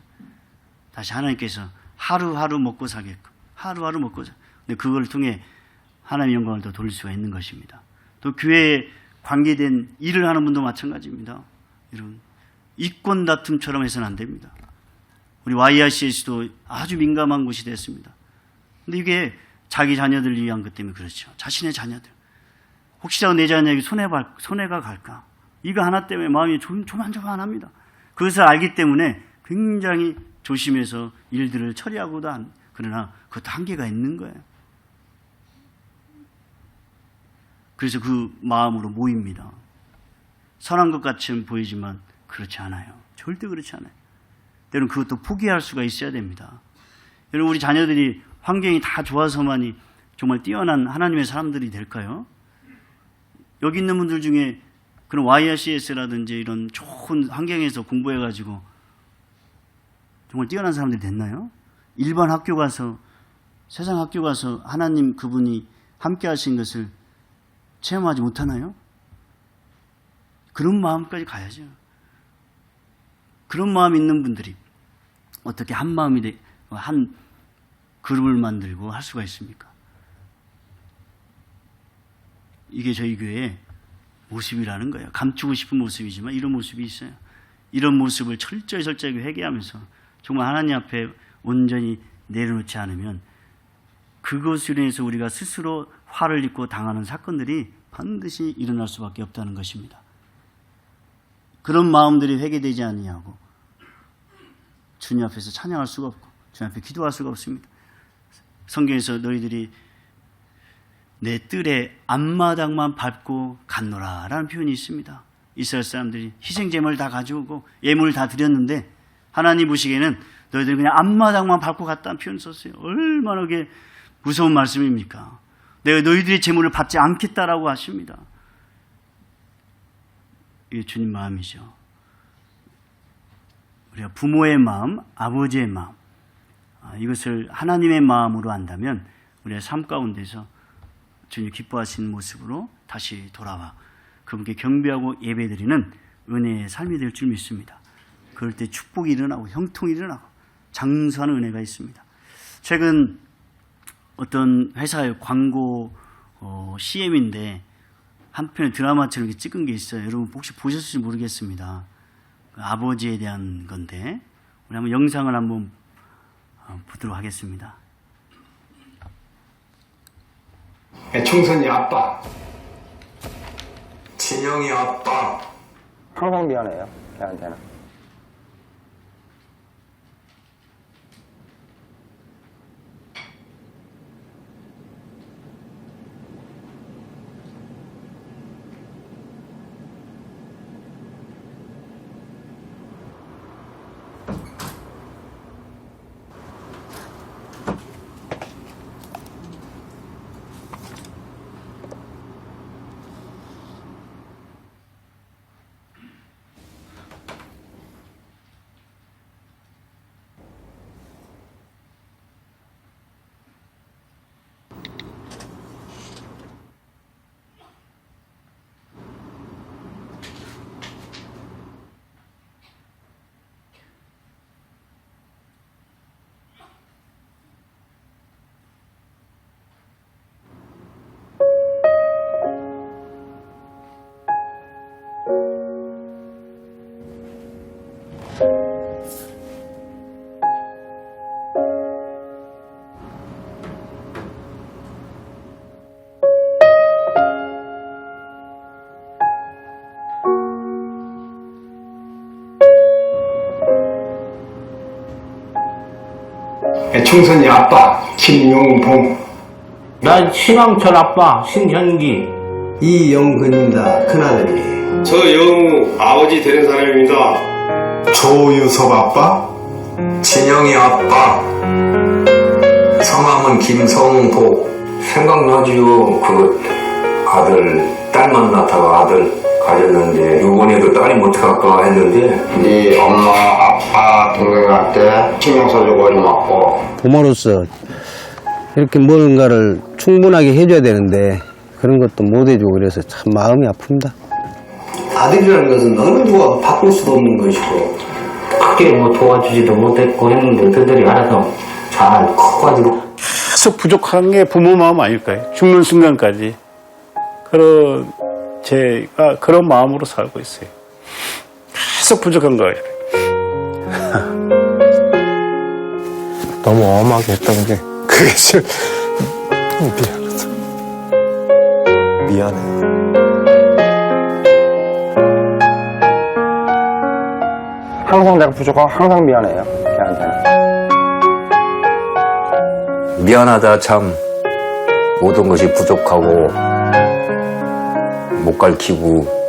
[SPEAKER 1] 다시 하나님께서 하루하루 먹고 살게끔, 하루하루 먹고 살. 근데 그걸 통해 하나님의 영광을 더 돌릴 수가 있는 것입니다. 또 교회에 관계된 일을 하는 분도 마찬가지입니다. 이런 이권 다툼처럼 해서는 안 됩니다. 우리 YRC에서도 아주 민감한 곳이 됐습니다. 근데 이게 자기 자녀들을 위한 것 때문에 그렇죠. 자신의 자녀들. 혹시라도 내 자녀에게 손해가 갈까? 이거 하나 때문에 마음이 조만조만합니다. 그것을 알기 때문에 굉장히 조심해서 일들을 처리하고도 그러나 그것도 한계가 있는 거예요. 그래서 그 마음으로 모입니다. 선한 것 같이 보이지만 그렇지 않아요. 절대 그렇지 않아요. 때로는 그것도 포기할 수가 있어야 됩니다. 여러분, 우리 자녀들이 환경이 다 좋아서만이 정말 뛰어난 하나님의 사람들이 될까요? 여기 있는 분들 중에 그런 YRCS라든지 이런 좋은 환경에서 공부해가지고 정말 뛰어난 사람들이 됐나요? 일반 학교 가서, 세상 학교 가서 하나님 그분이 함께 하신 것을 체험하지 못하나요? 그런 마음까지 가야죠. 그런 마음 있는 분들이 어떻게 한 마음이 한 그룹을 만들고 할 수가 있습니까? 이게 저희 교회의 모습이라는 거예요. 감추고 싶은 모습이지만 이런 모습이 있어요. 이런 모습을 철저히 회개하면서 정말 하나님 앞에 온전히 내려놓지 않으면 그것으로 인해서 우리가 스스로 화를 입고 당하는 사건들이 반드시 일어날 수밖에 없다는 것입니다. 그런 마음들이 회개되지 아니하고 주님 앞에서 찬양할 수가 없고 주님 앞에 기도할 수가 없습니다. 성경에서 너희들이 내 뜰에 앞마당만 밟고 갔노라 라는 표현이 있습니다. 이스라엘 사람들이 희생제물을 다 가져오고 예물을 다 드렸는데 하나님 보시기에는 너희들이 그냥 앞마당만 밟고 갔다는 표현을 썼어요. 얼마나 그게 무서운 말씀입니까? 내가 너희들의 제물을 받지 않겠다라고 하십니다. 이게 주님 마음이죠. 우리가 부모의 마음, 아버지의 마음, 이것을 하나님의 마음으로 한다면 우리의 삶 가운데서 주님 기뻐하시는 모습으로 다시 돌아와 그분께 경배하고 예배드리는 은혜의 삶이 될 줄 믿습니다. 그럴 때 축복이 일어나고 형통이 일어나고 장수하는 은혜가 있습니다. 최근 어떤 회사의 광고 CM인데 한 편의 드라마처럼 이렇게 찍은 게 있어요. 여러분 혹시 보셨을지 모르겠습니다. 그 아버지에 대한 건데 우리 한번 영상을 한번 보도록 하겠습니다.
[SPEAKER 2] 총선이 아빠, 진영이 아빠.
[SPEAKER 3] 항상 미안해요, 걔한테는.
[SPEAKER 2] 총선이 아빠, 김용봉.
[SPEAKER 4] 난 신왕철 아빠 신현기.
[SPEAKER 2] 이영근입니다, 큰아들이.
[SPEAKER 5] 저 영우 아버지 되는 사람입니다.
[SPEAKER 2] 조유섭 아빠, 진영이 아빠. 성함은 김성복.
[SPEAKER 6] 생각나지요. 그 아들, 딸만 낳다가 아들 가졌는데 요번에도 딸이 못할까 했는데
[SPEAKER 5] 네 엄마, 아빠, 동생한테 신경 써주고 좀 왔고.
[SPEAKER 3] 부모로서 이렇게 뭔가를 충분하게 해줘야 되는데 그런 것도 못 해주고 그래서 참 마음이 아픕니다.
[SPEAKER 6] 아들이라는 것은 어느 누가 바꿀 수도 없는 것이고
[SPEAKER 4] 크게 뭐 도와주지도 못했고 했는데 그들이 알아서 잘 커가지고.
[SPEAKER 7] 계속 부족한 게 부모 마음 아닐까요? 죽는 순간까지. 제가 그런 마음으로 살고 있어요. 계속 부족한 거예요.
[SPEAKER 3] 너무 엄하게 했던 게 그게 제일 미안하다. 미안해요. 항상 내가 부족하고 항상 미안해요, 걔한테는.
[SPEAKER 6] 미안하다 참 모든 것이 부족하고 못 가르치고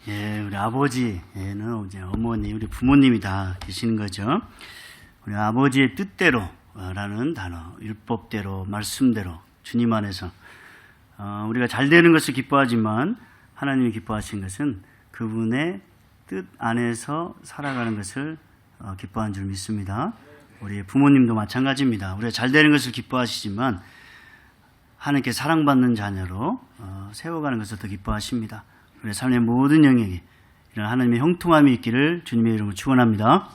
[SPEAKER 1] 예, 우리 아버지는 이제 어머니, 우리 부모님이 다 계시는 거죠. 우리 아버지의 뜻대로라는 단어, 율법대로, 말씀대로, 주님 안에서 우리가 잘 되는 것을 기뻐하지만 하나님이 기뻐하신 것은 그분의 뜻 안에서 살아가는 것을 기뻐하는 줄 믿습니다. 우리 부모님도 마찬가지입니다. 우리가 잘 되는 것을 기뻐하시지만 하나님께 사랑받는 자녀로 세워가는 것을 더 기뻐하십니다. 우리 삶의 모든 영역에 이런 하나님의 형통함이 있기를 주님의 이름으로 축원합니다.